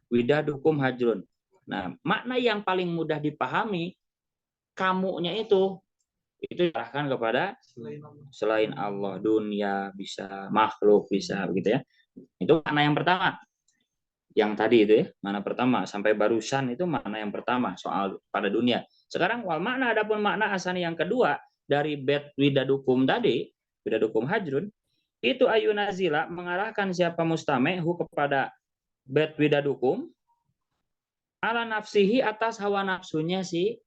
Widadukum hajrun. Nah, makna yang paling mudah dipahami kamunya itu diarahkan kepada selain Allah, dunia bisa, makhluk bisa begitu ya. Itu makna yang pertama. Yang tadi itu ya, makna pertama sampai barusan itu makna yang pertama soal pada dunia. Sekarang wal makna, adapun makna asani yang kedua dari bait widadukum tadi, widadukum hajrun, itu ayunazila mengarahkan siapa mustamehu kepada bait widadukum ala nafsihi, atas hawa nafsunya si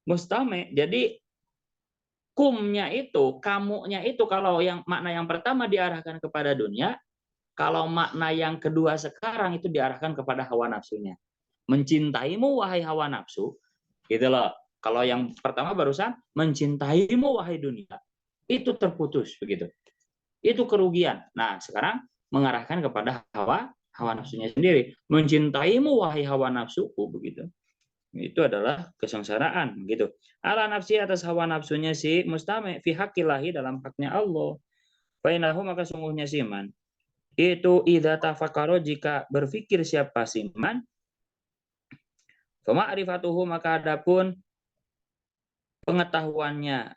mustame. Jadi kumnya itu, kamunya itu, kalau yang makna yang pertama diarahkan kepada dunia, kalau makna yang kedua sekarang itu diarahkan kepada hawa nafsunya. Mencintaimu wahai hawa nafsu, gitu loh. Kalau yang pertama barusan mencintaimu wahai dunia, itu terputus begitu. Itu kerugian. Nah, sekarang mengarahkan kepada hawa nafsunya sendiri. Mencintaimu wahai hawa nafsuku begitu. Itu adalah kesengsaraan gitu. Ala nafsi, atas hawa nafsunya si mustame fi haqqillahi, dalam haknya Allah. Fainahu, maka sungguhnya siman itu idza tafakaro, jika berpikir siapa siman, fama'rifatuhu, maka adapun pengetahuannya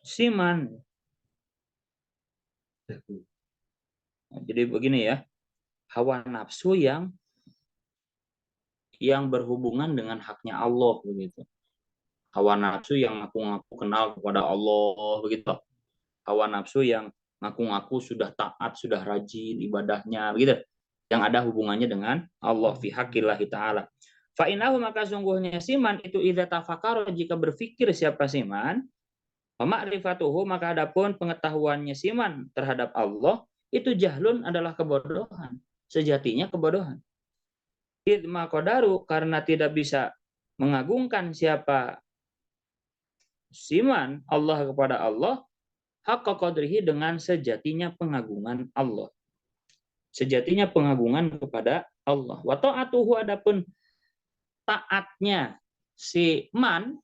siman. Jadi begini ya, hawa nafsu yang berhubungan dengan haknya Allah begitu. Hawa nafsu yang ngaku-ngaku kenal kepada Allah begitu. Hawa nafsu yang ngaku-ngaku sudah taat, sudah rajin ibadahnya begitu. Yang ada hubungannya dengan Allah fi haqqillahi ta'ala. Fa innahu, maka sungguhnya siman itu idza tafakaro, jika berpikir siapa siman, wa ma'rifatuhu, maka adapun pengetahuannya siman terhadap Allah, itu jahlun, adalah kebodohan. Sejatinya kebodohan. Idma qadaru, karena tidak bisa mengagungkan siapa siman Allah kepada Allah, haqqa qadrihi, dengan sejatinya pengagungan Allah. Sejatinya pengagungan kepada Allah. Wa ta'atuhu, adapun taatnya si man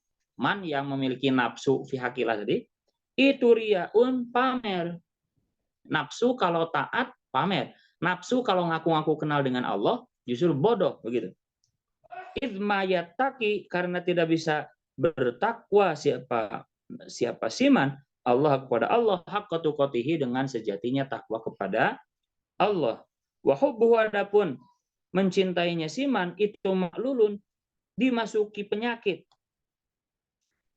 yang memiliki nafsu fi haqillah tadi, itu riaun, pamer. Nafsu kalau taat pamer. Nafsu kalau ngaku-ngaku kenal dengan Allah justru bodoh begitu. Idma yattaqi, karena tidak bisa bertakwa siapa siman Allah kepada Allah, haqqa tuqatihi, dengan sejatinya takwa kepada Allah. Wa hubbuhu, adapun mencintainya siman itu maklulun, dimasuki penyakit.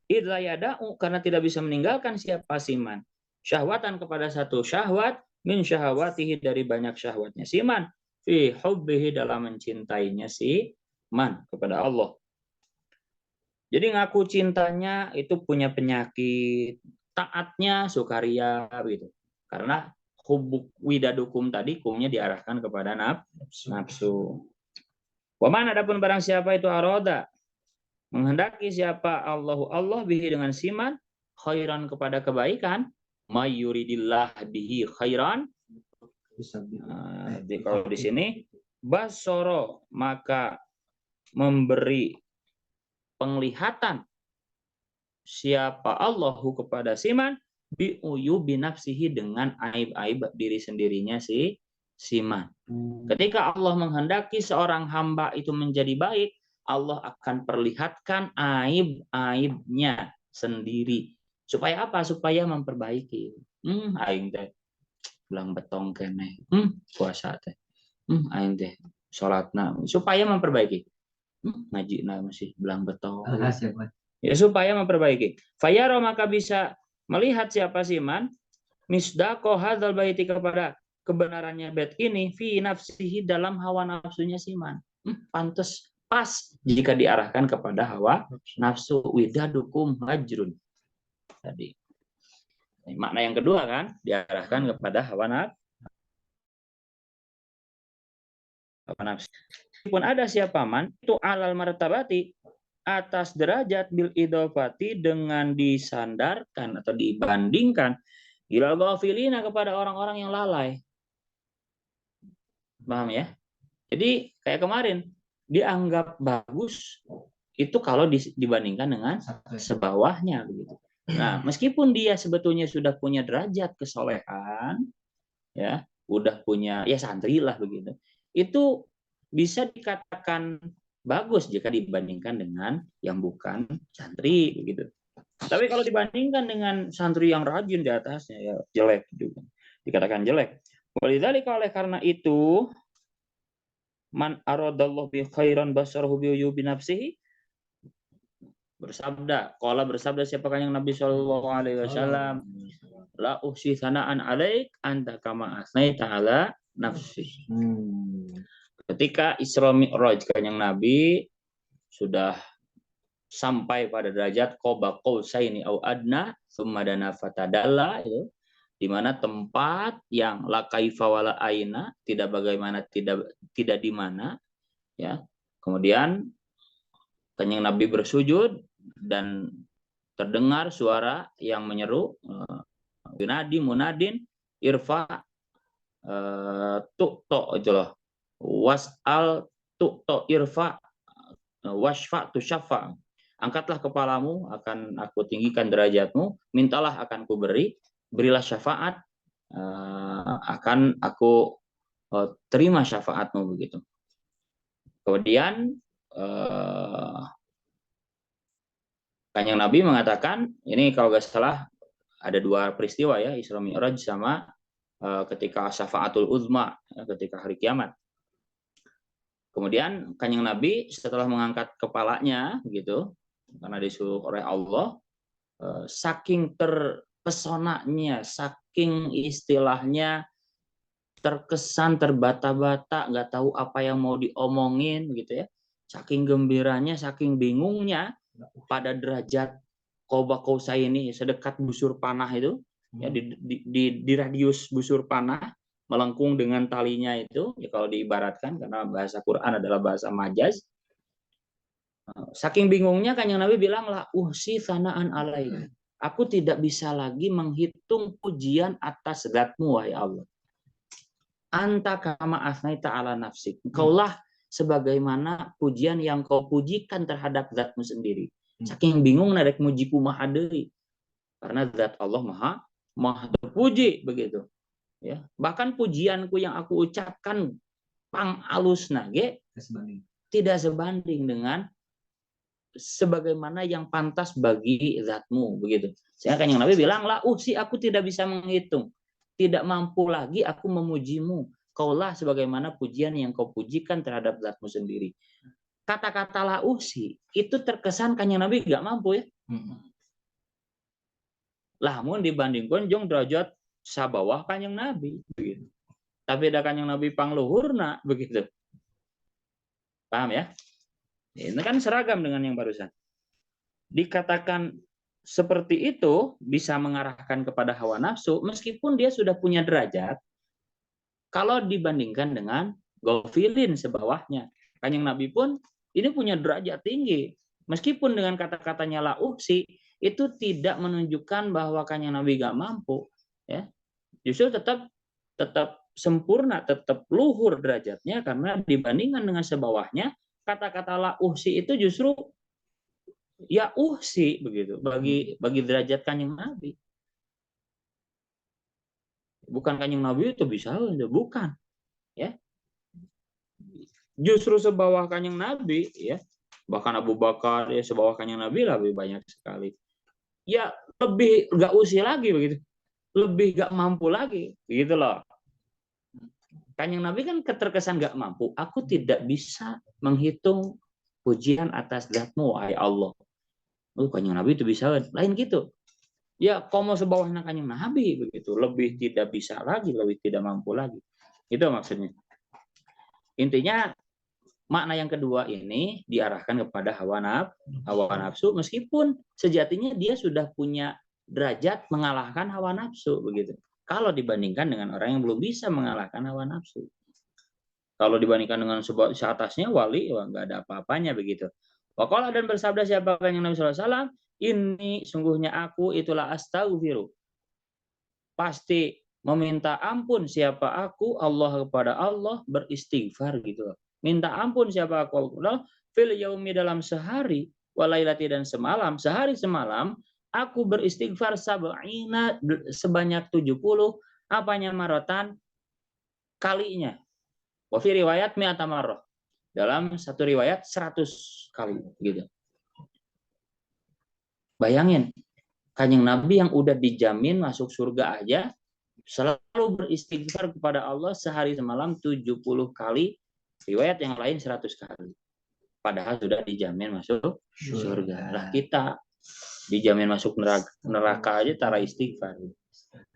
Idza yada'u, karena tidak bisa meninggalkan siapa siman syahwatan, kepada satu syahwat, min syahwatihi, dari banyak syahwatnya siman, fi hubbihi, dalam mencintainya si man kepada Allah. Jadi ngaku cintanya itu punya penyakit, taatnya sukaria gitu. Karena hubuk widadukum tadi, kumnya diarahkan kepada nafsu. Waman, adapun barang siapa itu aroda, menghendaki siapa Allah bihi, dengan siman, khairan kepada kebaikan, mayuridillah bihi khairan. Kalau di sini basoro, maka memberi penglihatan siapa Allahu kepada siman biuyu binafsihi, dengan aib-aib diri sendirinya siman. Ketika Allah menghendaki seorang hamba itu menjadi baik, Allah akan perlihatkan aib-aibnya sendiri. Supaya apa? Supaya memperbaiki. Aing teh belang betong kene. Puasa teh. Aing teh salatna, supaya memperbaiki. Ngaji masih belang betong. Ya, supaya memperbaiki. Fayaro, maka bisa melihat siapa siman misdaqo hadzal baiti, kepada kebenarannya bait ini, fi nafsihi, dalam hawa nafsunya siman. Pantes, pas jika diarahkan kepada hawa nafsu. Widadukum hajrun. Tadi makna yang kedua kan, diarahkan kepada hawa nafsu. Pun ada siapa man itu alal martabati, atas derajat, bil idofati, dengan disandarkan atau dibandingkan, ilal ghafilina, kepada orang-orang yang lalai. Paham ya? Jadi kayak kemarin dianggap bagus itu kalau dibandingkan dengan sebawahnya begitu. Nah, meskipun dia sebetulnya sudah punya derajat kesolehan, ya, udah punya ya santri lah begitu. Itu bisa dikatakan bagus jika dibandingkan dengan yang bukan santri begitu. Tapi kalau dibandingkan dengan santri yang rajin di atasnya, ya jelek juga. Dikatakan jelek. Walidzalika, oleh karena itu, man aradallahu bi khairan basarahu bi uyubi nafsihi, bersabda siapakah yang Nabi Shallallahu Alaihi Wasallam, la uhsi sanaan alaik anta kama asnaita ala nafsi. Ketika Isra Mi'raj, kanjeng Nabi sudah sampai pada derajat qoba qausaini au adna tsumma dana fatadalla, itu di mana tempat yang la kaifa wala aina, tidak bagaimana, tidak di mana, ya. Kemudian kanjeng Nabi bersujud dan terdengar suara yang menyeru, yunadi munadin irfa tu'to ajalah was'al tu'to irfa wasfa tusyafa, angkatlah kepalamu akan aku tinggikan derajatmu, mintalah akan ku beri, berilah syafaat akan aku terima syafaatmu begitu. Kemudian kanjeng Nabi mengatakan, ini kalau nggak salah ada dua peristiwa ya, Isra Mi'raj sama ketika syafaatul uzma, ketika hari kiamat. Kemudian kanjeng Nabi setelah mengangkat kepalanya begitu, karena disuruh oleh Allah, saking terpesonanya, saking istilahnya terkesan, terbata-bata, nggak tahu apa yang mau diomongin gitu ya, saking gembiranya, saking bingungnya, pada derajat qoba qausaini, sedekat busur panah itu, ya, di radius busur panah, melengkung dengan talinya itu, ya kalau diibaratkan, karena bahasa Quran adalah bahasa majaz. Saking bingungnya kanjeng Nabi bilang, la uhsi sanaan alaik, aku tidak bisa lagi menghitung pujian atas zatmu wahai Allah. Anta kama asnaita ala nafsik, engkaulah sebagaimana pujian yang kau pujikan terhadap zatmu sendiri. Saking bingung narek muji kumaha deui, karena zat Allah maha terpuji begitu ya. Bahkan pujianku yang aku ucapkan pang alusna ge tidak sebanding dengan sebagaimana yang pantas bagi zatmu begitu. Sehingga kan yang Nabi bilang, la uhsi, aku tidak bisa menghitung, tidak mampu lagi aku memujimu, kaulah sebagaimana pujian yang kau pujikan terhadap zatmu sendiri. Kata-kata la uhsi itu terkesan kanjeng Nabi nggak mampu ya. Lamun dibandingkan jong derajat sabawah kanjeng Nabi begitu. Tapi ada kanjeng Nabi pangluhurna begitu. Paham ya? Ini kan seragam dengan yang barusan. Dikatakan seperti itu bisa mengarahkan kepada hawa nafsu meskipun dia sudah punya derajat. Kalau dibandingkan dengan ghafilin sebawahnya, kanjeng Nabi pun ini punya derajat tinggi. Meskipun dengan kata-katanya la uhsi, itu tidak menunjukkan bahwa kanjeng Nabi gak mampu, ya. Justru tetap sempurna, tetap luhur derajatnya karena dibandingkan dengan sebawahnya, kata-kata la uhsi itu justru ya uhsi begitu bagi derajat kanjeng Nabi. Bukan kanjeng Nabi itu bisa, bukan, ya. Justru sebawah kanjeng Nabi, ya. Bahkan Abu Bakar ya sebawah kanjeng Nabi lebih banyak sekali. Ya lebih gak usi lagi begitu. Lebih gak mampu lagi, gitu loh. Kanjeng Nabi kan keterkesan gak mampu. Aku tidak bisa menghitung pujian atas zatmu, wahai Allah. Kanjeng Nabi itu bisa, lain gitu. Ya, komo sebawahnya kanjeng Nabi begitu, lebih tidak bisa lagi, lebih tidak mampu lagi. Itu maksudnya. Intinya makna yang kedua ini diarahkan kepada hawa nafsu, meskipun sejatinya dia sudah punya derajat mengalahkan hawa nafsu begitu. Kalau dibandingkan dengan orang yang belum bisa mengalahkan hawa nafsu. Kalau dibandingkan dengan seatasnya wali, wah nggak ada apa-apanya begitu. Waqala dan bersabda siapa yang Nabi SAW, ini sungguhnya aku itulah astaghfiru. Pasti meminta ampun siapa aku, Allah kepada Allah beristighfar gitu. Minta ampun siapa aku Allah fil yaumi dalam sehari walailati dan semalam, sehari semalam aku beristighfar sab'ina sebanyak 70 apanya marotan kalinya. Wa fi riwayat mi'ata marrah. Dalam satu riwayat 100 kali gitu. Bayangin, kanjeng Nabi yang udah dijamin masuk surga aja selalu beristighfar kepada Allah sehari semalam 70 kali, riwayat yang lain 100 kali. Padahal sudah dijamin masuk surga. Lah kita dijamin masuk neraka aja tara istighfar.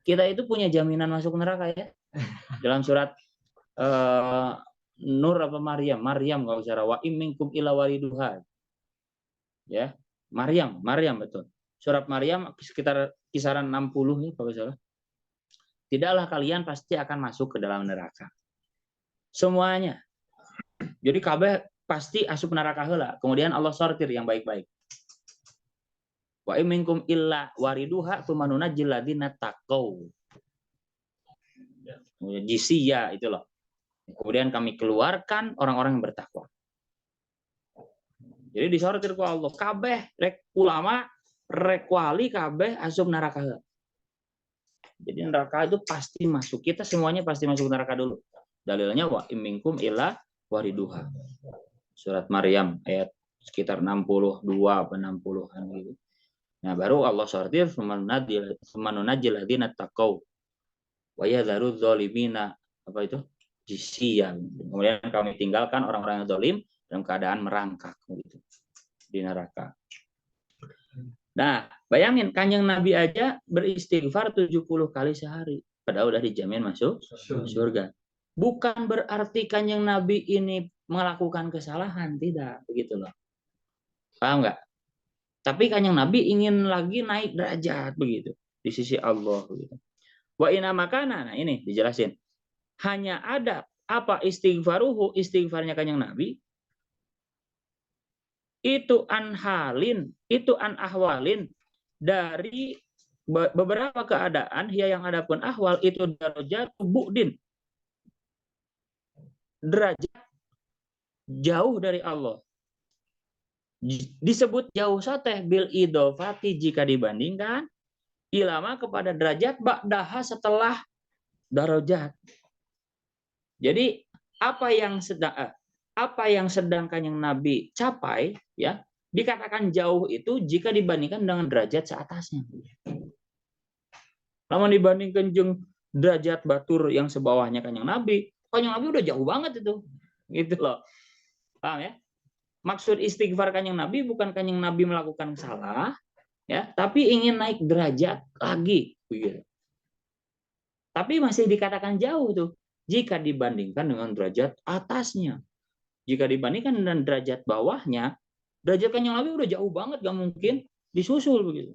Kita itu punya jaminan masuk neraka ya. Dalam surat Nur apa Maryam kalau secara wa imminkum ila wariduha. Ya, Maryam betul. Surat Maryam sekitar kisaran 60 ya kalau salah. Tidaklah kalian pasti akan masuk ke dalam neraka. Semuanya. Jadi kabeh pasti asup neraka heula. Kemudian Allah sortir yang baik-baik. Wa imminkum illa wariduha tsumma nunajjil ladzina taqau. Jisiyah itu loh. Kemudian kami keluarkan orang-orang yang bertakwa. Jadi disortir ku Allah. Kabeh rek ulama rek wali kabeh asup neraka heula. Jadi neraka itu pasti masuk. Kita semuanya pasti masuk neraka dulu. Dalilnya wa imminkum illa wariduha. Surat Maryam ayat sekitar 62 atau 60-an gitu. Nah, baru Allah sortir semanunajil ladzina taqau wa yadharu dzalimina apa itu? Jisiyan. Kemudian kami tinggalkan orang-orang yang zalim dalam keadaan merangkak gitu di neraka. Nah, bayangin kanjeng Nabi aja beristighfar 70 kali sehari. Padahal udah dijamin masuk surga. Bukan berarti kanjeng Nabi ini melakukan kesalahan, tidak begitu loh. Paham nggak? Tapi kanjeng Nabi ingin lagi naik derajat begitu di sisi Allah begitu. Wa inna makana, nah ini dijelasin. Hanya ada apa istighfaruhu, istighfarnya kanjeng Nabi itu an halin, itu an ahwalin dari beberapa keadaan yang ada pun ahwal itu darajat bu'din. Derajat jauh dari Allah. Disebut jauh sateh bil idofati jika dibandingkan ilama kepada derajat ba'daha setelah darajat. Jadi apa yang sedang kanjeng Nabi capai ya dikatakan jauh itu jika dibandingkan dengan derajat seatasnya. Namun dibandingkan jeung derajat batur yang sebawahnya kanjeng Nabi udah jauh banget itu. Gitu loh. Paham ya? Maksud istighfar kanjeng Nabi bukan kanjeng Nabi melakukan salah, ya, tapi ingin naik derajat lagi, begitu. Tapi masih dikatakan jauh tuh jika dibandingkan dengan derajat atasnya. Jika dibandingkan dengan derajat bawahnya, derajat kanjeng Nabi udah jauh banget, gak mungkin disusul begitu.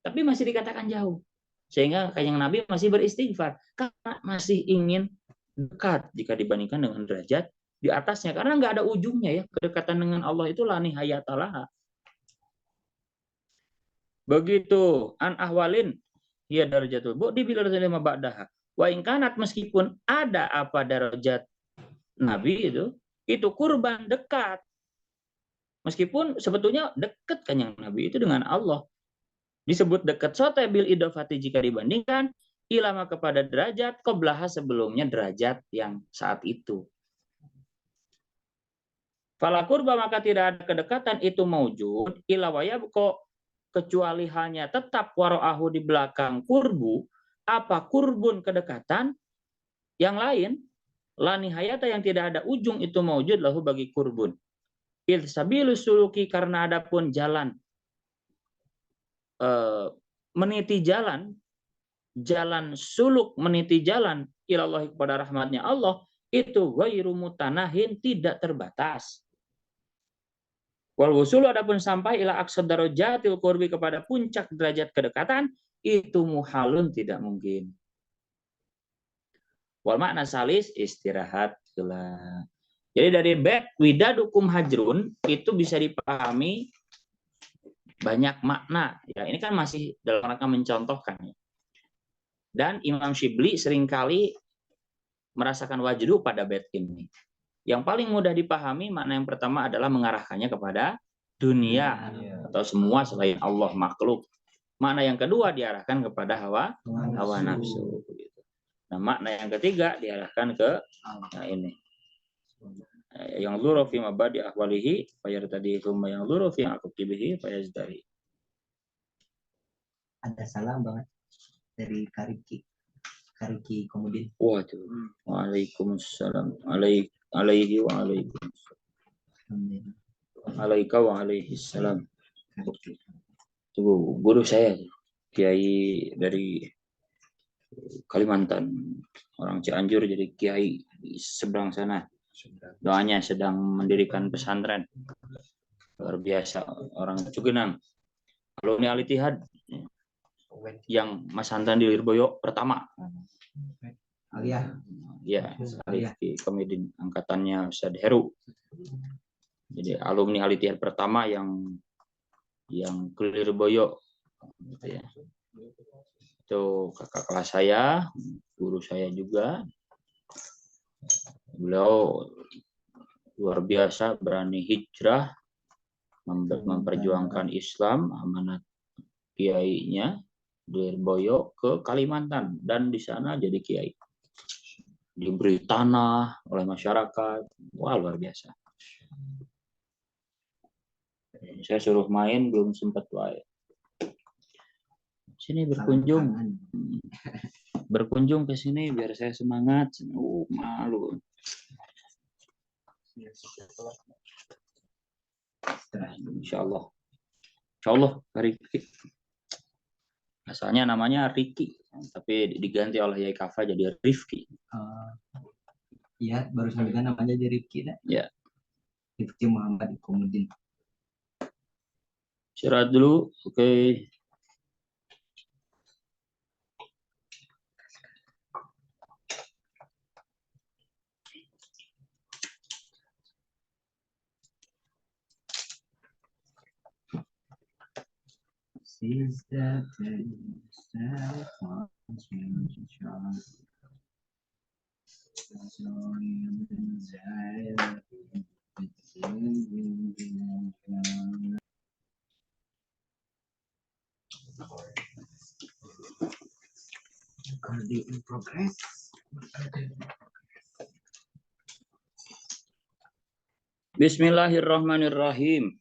Tapi masih dikatakan jauh, sehingga kanjeng Nabi masih beristighfar karena masih ingin dekat jika dibandingkan dengan derajat di atasnya, karena nggak ada ujungnya ya kedekatan dengan Allah itu la nihayatalah. Begitu an ahwalin ya darajatul bu'di bil darajatil ma ba'daha. Wa in kanat meskipun ada apa darajat Nabi itu kurban dekat. Meskipun sebetulnya dekat kan yang Nabi itu dengan Allah. Disebut dekat sote bil idofati jika dibandingkan ilama kepada derajat qoblaha sebelumnya derajat yang saat itu. Fala kurba maka tidak ada kedekatan itu maujud ila wayabqa kecuali hanya tetap waro'ahu di belakang kurbu apa kurbun kedekatan yang lain la nihayata yang tidak ada ujung itu maujud lahu bagi kurbun. Il sabilus suluki karena adapun jalan meniti jalan suluk meniti jalan ilallah kepada rahmatnya Allah itu ghairu mutanahin tidak terbatas. Wal wusulu adapun sampai ila aqsad darajatil qurbi kepada puncak derajat kedekatan itu muhalun tidak mungkin. Wal makna salis istirahat gila. Jadi dari bait widadukum hajrun itu bisa dipahami banyak makna. Ya, ini kan masih dalam rangka mencontohkan ya. Dan Imam Syibli seringkali merasakan wajdu pada bait ini. Yang paling mudah dipahami makna yang pertama adalah mengarahkannya kepada dunia atau semua selain Allah makhluk. Makna yang kedua diarahkan kepada hawa nafsu. Nah, makna yang ketiga diarahkan ke ini. Yang dzuru fi mabadi ahwalihi fayartadi thumma yang dzuru fi aqibihi fayazdari. Ada salam banget dari Kariki kemudian. Waduh. Waalaikumsalam. Alaihi wa alaikumsalam. Alaika wa alaihi salam. Tuh guru saya Kiai dari Kalimantan, orang Cianjur jadi kiai di seberang sana. Doanya sedang mendirikan pesantren. Luar biasa orang Cugenang. Alumni Al-Ittihad yang Mas Hantan di Lirboyo pertama. Alia. Ya, Rifki Komidin angkatannya Ustadz Heru. Jadi alumni Al-Ittihad pertama yang ke Lirboyo gitu ya. Itu kakak kelas saya, guru saya juga. Beliau luar biasa berani hijrah memperjuangkan Islam, amanat kiainya di Lirboyo ke Kalimantan dan di sana jadi kiai. Diberi tanah oleh masyarakat. Wah, luar biasa. Saya suruh main belum sempat wae. Sini berkunjung ke sini biar saya semangat. Malu. Insya Allah Riki. Asalnya namanya Riki, tapi diganti oleh Yai Kafa jadi Rifki. Iya, barusan juga namanya jadi Rifki. Ya. Rifki Muhammad Komudin. Istirahat dulu, oke. In progress. Bismillahirrahmanirrahim.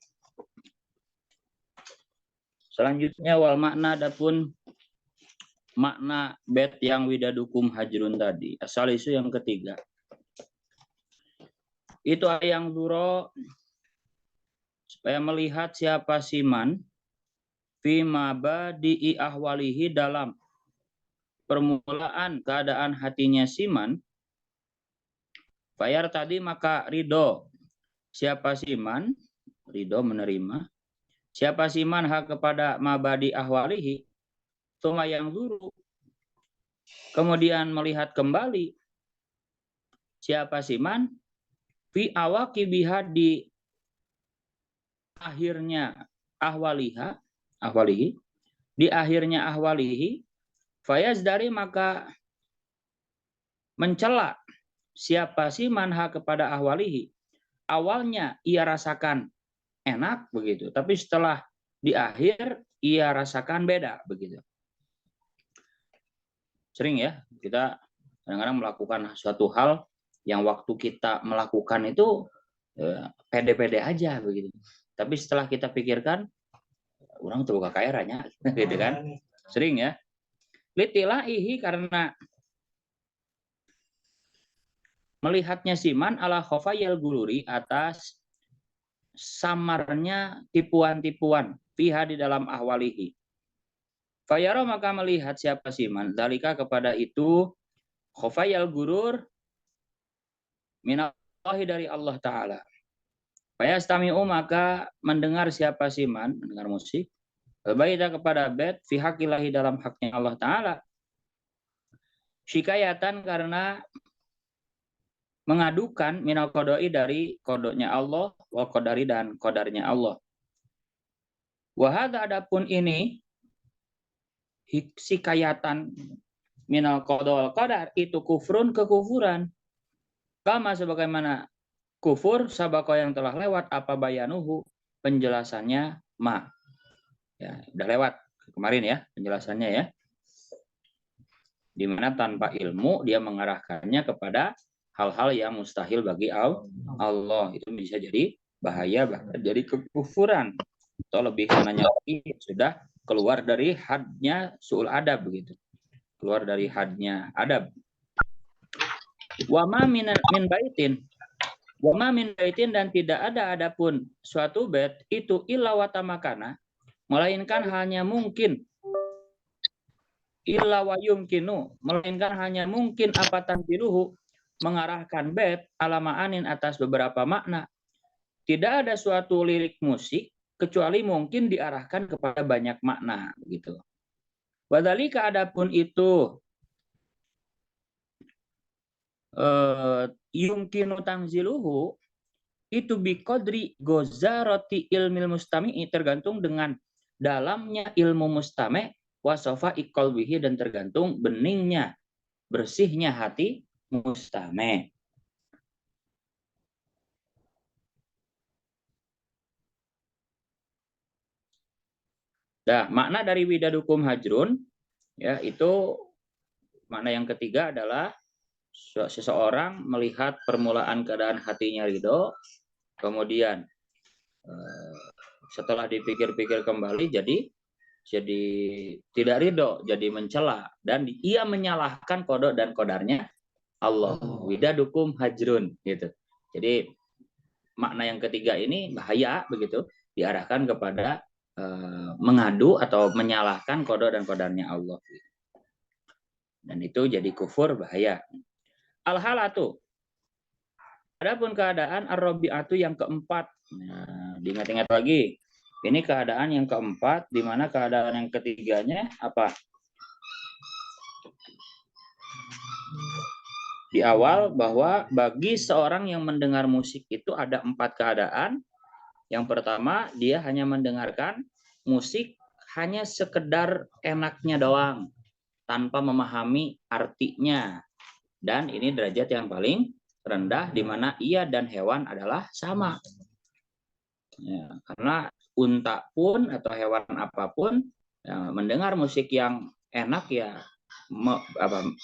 Selanjutnya wal makna adapun makna bait yang widadukum hajrun tadi. Asal isu yang ketiga. Itu yang duro supaya melihat siapa siman fi mabadi'i ahwalihi dalam permulaan keadaan hatinya siman. Bayar tadi maka ridho. Siapa siman? Ridho menerima. Siapa siman hak kepada mabadi ahwalihi, tuma yang dulu. Kemudian melihat kembali. Siapa siman? Fi awaqibiha di akhirnya ahwalihi. di akhirnya ahwalihi, fayazdari maka mencela siapa sih manha kepada ahwalihi. Awalnya ia rasakan enak begitu, tapi setelah di akhir ia rasakan beda begitu. Sering ya kita kadang-kadang melakukan suatu hal yang waktu kita melakukan itu pede-pede aja begitu. Tapi setelah kita pikirkan, orang tuh gak kaya ranya, gitu kan? Sering ya. Litilaihi karena melihatnya siman ala khofayal guluri atas samarnya tipuan-tipuan fiha di dalam ahwalihi. Fayaro maka melihat siapa siman dalika kepada itu khofayal gurur minallahi dari Allah Ta'ala. Fayastami'u maka mendengar siapa siman, mendengar musik, baita kepada bed fihakilahi dalam haknya Allah Ta'ala. Syikayatan karena mengadukan minal kodoi dari kodoknya Allah, wal kodari dan kodarnya Allah. Wahada adapun ini, sikayatan minal kodo wal kodar, itu kufrun kekufuran. Kama sebagaimana kufur sabako yang telah lewat apa bayanuhu penjelasannya ma. Ya, udah lewat kemarin ya penjelasannya ya. Di mana tanpa ilmu dia mengarahkannya kepada hal-hal yang mustahil bagi Allah. Itu bisa jadi bahaya, bahkan jadi kekufuran. Atau lebih kanannya lagi sudah keluar dari hadnya su'ul adab begitu. Keluar dari hadnya adab. Wa ma min baitin. Wa ma min baitin dan tidak ada adapun suatu bait itu illa wa tamakana, melainkan hanya mungkin illa wa yumkinu, melainkan hanya mungkin apa tantiluhu, mengarahkan bait ala ma'anin atas beberapa makna. Tidak ada suatu lirik musik kecuali mungkin diarahkan kepada banyak makna begitu. Wadhalika adapun itu yumkinu tanziluhu itu biqadri gozarati ilmil mustami'i, tergantung dengan dalamnya ilmu mustami' wasofa iqalbihi, dan tergantung beningnya bersihnya hati mustami'. Nah, makna dari widadukum hajrun ya itu makna yang ketiga adalah seseorang melihat permulaan keadaan hatinya ridho, kemudian setelah dipikir-pikir kembali jadi tidak ridho, jadi mencela, dan ia menyalahkan kodok dan kodarnya Allah. Widadukum hajrun gitu. Jadi makna yang ketiga ini bahaya begitu, diarahkan kepada mengadu atau menyalahkan kodok dan kodarnya Allah. Dan itu jadi kufur, bahaya. Al-halatu. Adapun keadaan ar-rabi'atu yang keempat. Nah, diingat-ingat lagi. Ini keadaan yang keempat, di mana keadaan yang ketiganya apa? Di awal bahwa bagi seorang yang mendengar musik itu ada 4 keadaan. Yang pertama, dia hanya mendengarkan musik hanya sekedar enaknya doang, tanpa memahami artinya. Dan ini derajat yang paling rendah, di mana ia dan hewan adalah sama. Ya, karena unta pun atau hewan apapun ya, mendengar musik yang enak ya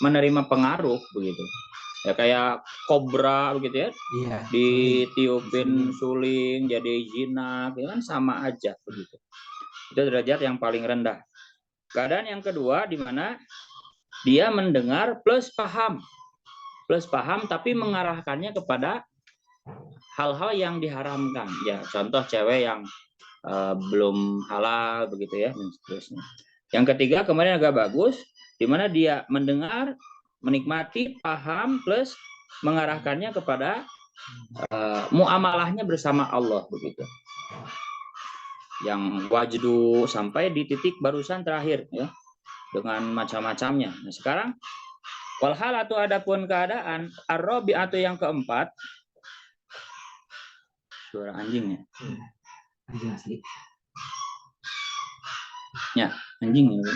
menerima pengaruh begitu. Ya kayak kobra begitu ya. Iya, ditiupin suling jadi jinak, ya kan sama aja begitu. Itu derajat yang paling rendah. Keadaan yang kedua di mana dia mendengar plus paham tapi mengarahkannya kepada hal-hal yang diharamkan. Ya, contoh cewek yang belum halal begitu ya, dan seterusnya. Yang ketiga kemarin agak bagus, di mana dia mendengar, menikmati, paham plus mengarahkannya kepada muamalahnya bersama Allah begitu. Yang wajdu sampai di titik barusan terakhir ya, dengan macam-macamnya. Nah, sekarang walhalatu adapun keadaan ar-rabi'atu yang keempat. Suara anjingnya. Anjing asli. Ya, anjing ini.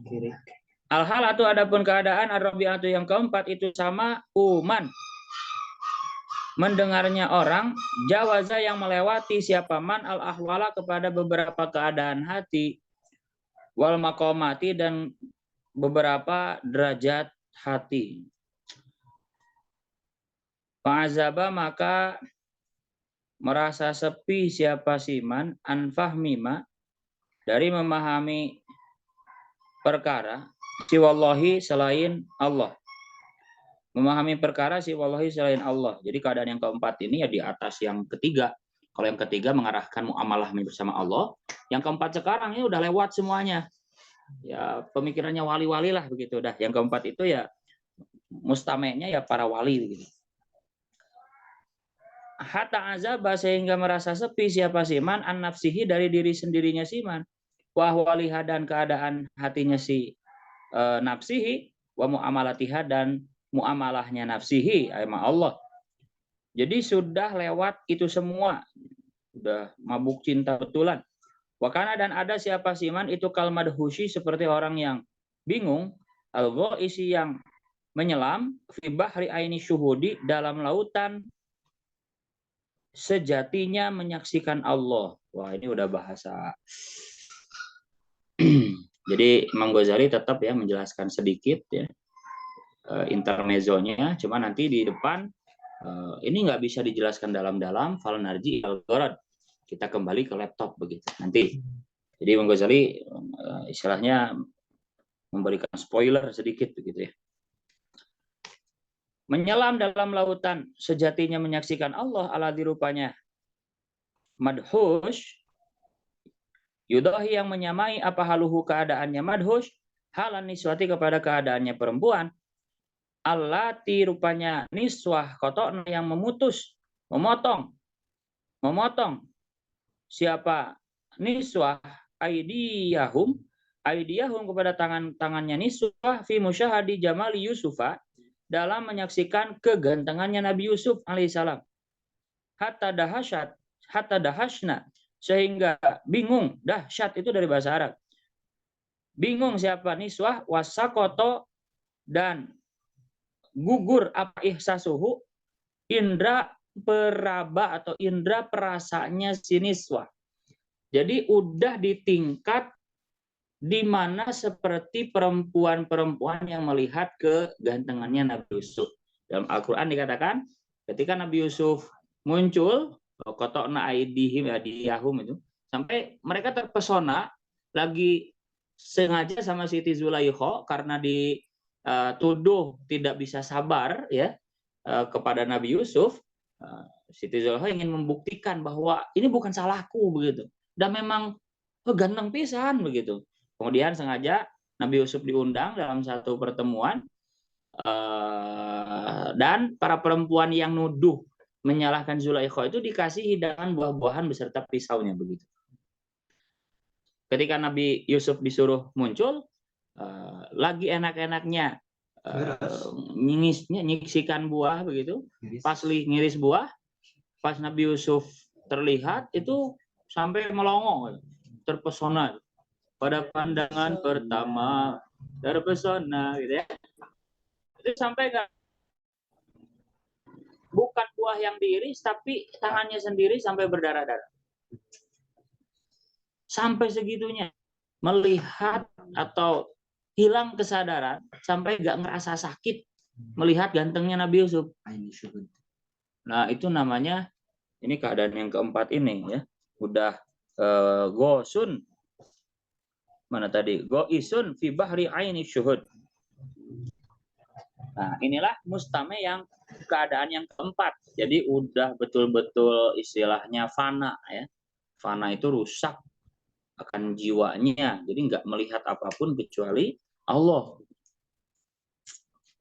Kiri. Al-halatu adapun keadaan ar-rabi'atu yang keempat itu sama uman. Mendengarnya orang jawaza yang melewati siapa man al-ahwala kepada beberapa keadaan hati wal maqamati dan beberapa derajat hati. Fa'azaba maka merasa sepi siapa siman anfahmima dari memahami perkara siwallahi selain Allah. Memahami perkara siwallahi selain Allah. Jadi keadaan yang keempat ini ya di atas yang ketiga. Kalau yang ketiga mengarahkan muamalah bersama Allah, yang keempat sekarang ini udah lewat semuanya. Ya pemikirannya wali-wali lah begitu dah. Yang keempat itu ya mustameknya ya para wali begitu. Hatta azaba sehingga merasa sepi siapa siman an nafsihi dari diri sendirinya siman. Wahwaliha dan keadaan hatinya si nafsihi wa muamalatiha dan muamalahnya nafsihi sama Allah. Jadi sudah lewat itu semua. Sudah mabuk cinta betulan. Wakana dan ada siapa siman itu kalmadhusi seperti orang yang bingung. Al-ghaisi yang menyelam fi bahri aini syuhudi dalam lautan sejatinya menyaksikan Allah. Wah, ini udah bahasa. Jadi Imam Ghazali tetap ya menjelaskan sedikit ya intermezzonya, cuma nanti di depan ini nggak bisa dijelaskan dalam-dalam. Fal narji al-gharad. Kita kembali ke laptop begitu nanti. Jadi Imam Ghazali istilahnya memberikan spoiler sedikit begitu ya. Menyelam dalam lautan sejatinya menyaksikan Allah ala dirupanya madhush yudahi yang menyamai apa haluhu keadaannya madhush halan niswati kepada keadaannya perempuan allati rupanya niswah kotokna yang memutus memotong siapa niswah aidiyahum kepada tangannya niswah fi musyahadi jamali Yusufa dalam menyaksikan kegantengannya Nabi Yusuf alaihissalam hatta dahashna sehingga bingung. Dahsyat itu dari bahasa Arab. Bingung siapa niswah wasakoto dan gugur apa ihsasuhu indra peraba atau indra perasanya si niswah. Jadi udah di tingkat di mana seperti perempuan-perempuan yang melihat kegantengannya Nabi Yusuf. Dalam Al-Quran dikatakan ketika Nabi Yusuf muncul, kotokna aidihim adiyahum itu, sampai mereka terpesona lagi sengaja sama Siti Zulaikha karena dituduh tidak bisa sabar ya kepada Nabi Yusuf. Siti Zulaikha ingin membuktikan bahwa ini bukan salahku begitu. Dan memang ganteng pisan begitu. Kemudian sengaja Nabi Yusuf diundang dalam satu pertemuan dan para perempuan yang nuduh menyalahkan Zulaikha itu dikasih hidangan buah-buahan beserta pisaunya begitu. Ketika Nabi Yusuf disuruh muncul, lagi enak-enaknya nyiksikan buah begitu, pas ngiris buah, pas Nabi Yusuf terlihat itu sampai melongo, terpesona. Pada pandangan pertama terpesona gitu ya. Itu sampai enggak bukan buah yang diiris tapi tangannya sendiri sampai berdarah-darah. Sampai segitunya melihat atau hilang kesadaran sampai enggak ngerasa sakit melihat gantengnya Nabi Yusuf. Nah, itu namanya ini keadaan yang keempat ini ya. Udah gosun mana tadi goisun fi bahri aini syuhud. Nah, inilah mustame yang keadaan yang keempat. Jadi udah betul-betul istilahnya fana ya. Fana itu rusak akan jiwanya. Jadi nggak melihat apapun kecuali Allah.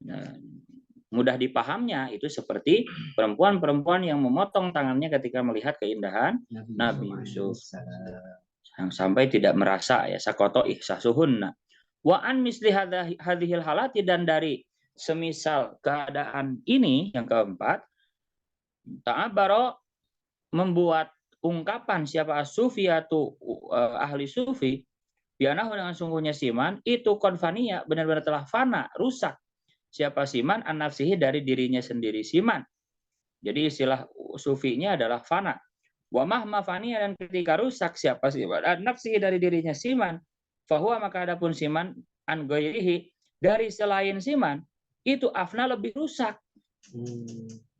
Nah, mudah dipahamnya itu seperti perempuan-perempuan yang memotong tangannya ketika melihat keindahan Nabi Yusuf. Sampai tidak merasa ya sakoto ihsasuhunna wa an misli hadhil halati dan dari semisal keadaan ini yang keempat ta'abaro membuat ungkapan siapa as-sufiyatu ahli sufi, bianahu dengan sungguhnya siman itu konfania benar-benar telah fana, rusak. Siapa siman an nafsihi dari dirinya sendiri siman. Jadi istilah sufinya adalah fana. Wa mahma fania dan ketika rusak siapa siman an nafsihi dari dirinya siman, fahuwa maka adapun siman an ghairihi dari selain siman itu afna lebih rusak.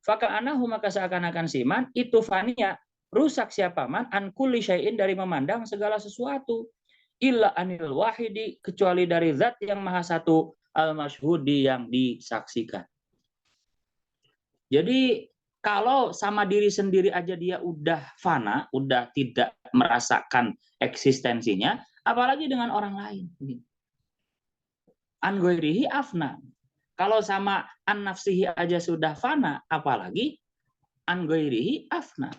Faka'anahu maka seakan-akan siman itu fania rusak siapa man an kulli syai'in dari memandang segala sesuatu illa anil wahidi kecuali dari zat yang maha satu al masyhudi yang disaksikan. Jadi kalau sama diri sendiri aja dia udah fana, udah tidak merasakan eksistensinya, apalagi dengan orang lain. An ghairihi afna. Kalau sama an nafsihi aja sudah fana, apalagi an ghairihi afna.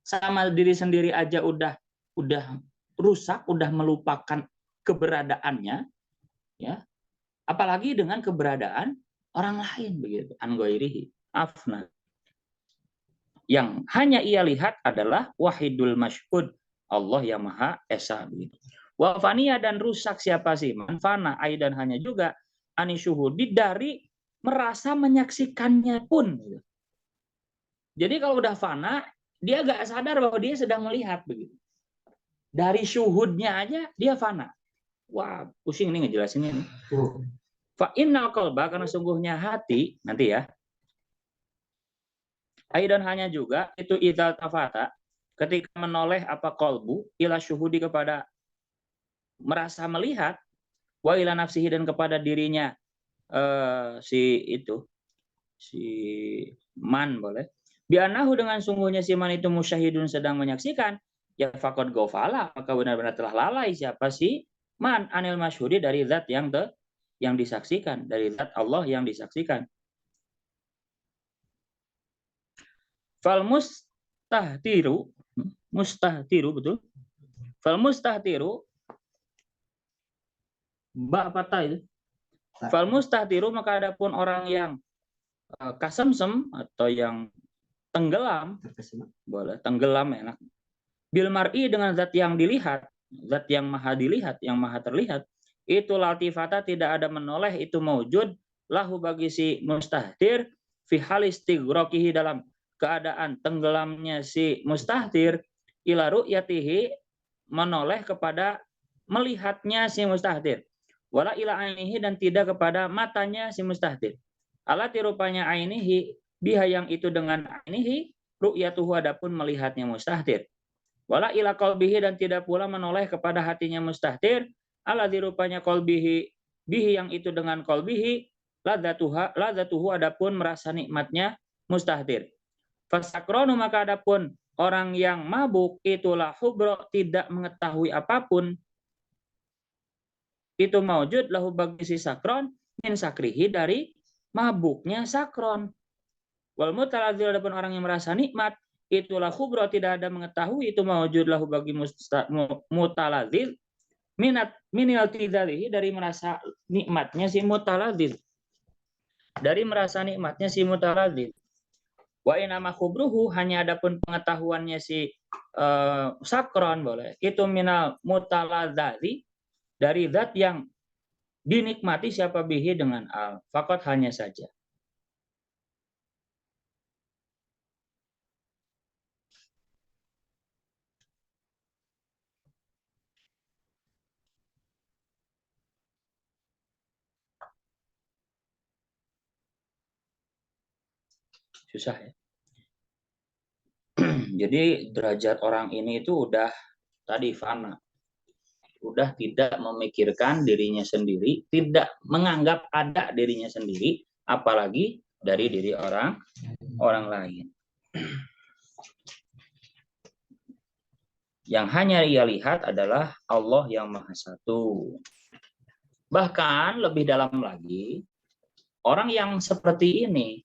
Sama diri sendiri aja udah rusak, udah melupakan keberadaannya, ya. Apalagi dengan keberadaan orang lain begitu. An ghairihi afna. Yang hanya ia lihat adalah wahidul masyhud, Allah yang maha esa begitu. Wa faniya dan rusak siapa sih? Man fana aidan hanya juga anisyuhudi dari merasa menyaksikannya pun. Jadi kalau udah fana, dia gak sadar bahwa dia sedang melihat begitu. Dari syuhudnya aja dia fana. Wah, pusing nih ngejelasinnya nih. Fa innal qalba karena sungguhnya hati nanti ya. Aidan hanya juga itu idza tafata ketika menoleh apa qalbu ila syuhudi kepada merasa melihat wa ila nafsihi dan kepada dirinya si man boleh bianahu dengan sungguhnya si man itu musyahidun sedang menyaksikan ya faqad ghafala maka benar-benar telah lalai siapa si man anil masyhudi dari zat yang disaksikan, dari zat Allah yang disaksikan. Fal mustahtiru betul. Fal mustahtiru ba patah itu. Fal mustahtiru maka adapun orang yang kasemsem atau yang tenggelam, boleh tenggelam enak. Bil mar'i dengan zat yang dilihat, zat yang maha dilihat, yang maha terlihat, itu latifata tidak ada menoleh itu maujud lahu bagi si mustahtir fi halistighraqihi dalam keadaan tenggelamnya si mustahtir ila ru'yatihi menoleh kepada melihatnya si mustahtir wala ila ainihi dan tidak kepada matanya si mustahtir alati rupanya ainihi biha yang itu dengan ainihi ru'yatuhu adapun melihatnya mustahtir wala ila qalbihi dan tidak pula menoleh kepada hatinya mustahtir alati rupanya qalbihi bihi yang itu dengan qalbihi ladzatuhu adapun merasa nikmatnya mustahtir. Fasakronu maka adapun orang yang mabuk itulah hubro tidak mengetahui apapun itu maujud lahu bagi si sakron min sakrihi dari mabuknya sakron. Wal mutaladzil adapun orang yang merasa nikmat itulah hubro tidak ada mengetahui itu maujud lahu bagi mutaladzil minal tidalihi dari merasa nikmatnya si mutaladzil. Dari merasa nikmatnya si mutaladzil. Wa inama khubruhu hanya adapun pengetahuannya si sakron boleh itu minal mutaladzali dari zat yang dinikmati siapa bihi dengan al fakot hanya saja. Susah ya. Jadi derajat orang ini itu udah tadi fana. Udah tidak memikirkan dirinya sendiri, tidak menganggap ada dirinya sendiri, apalagi dari diri orang lain. Yang hanya ia lihat adalah Allah yang Maha Satu. Bahkan lebih dalam lagi, orang yang seperti ini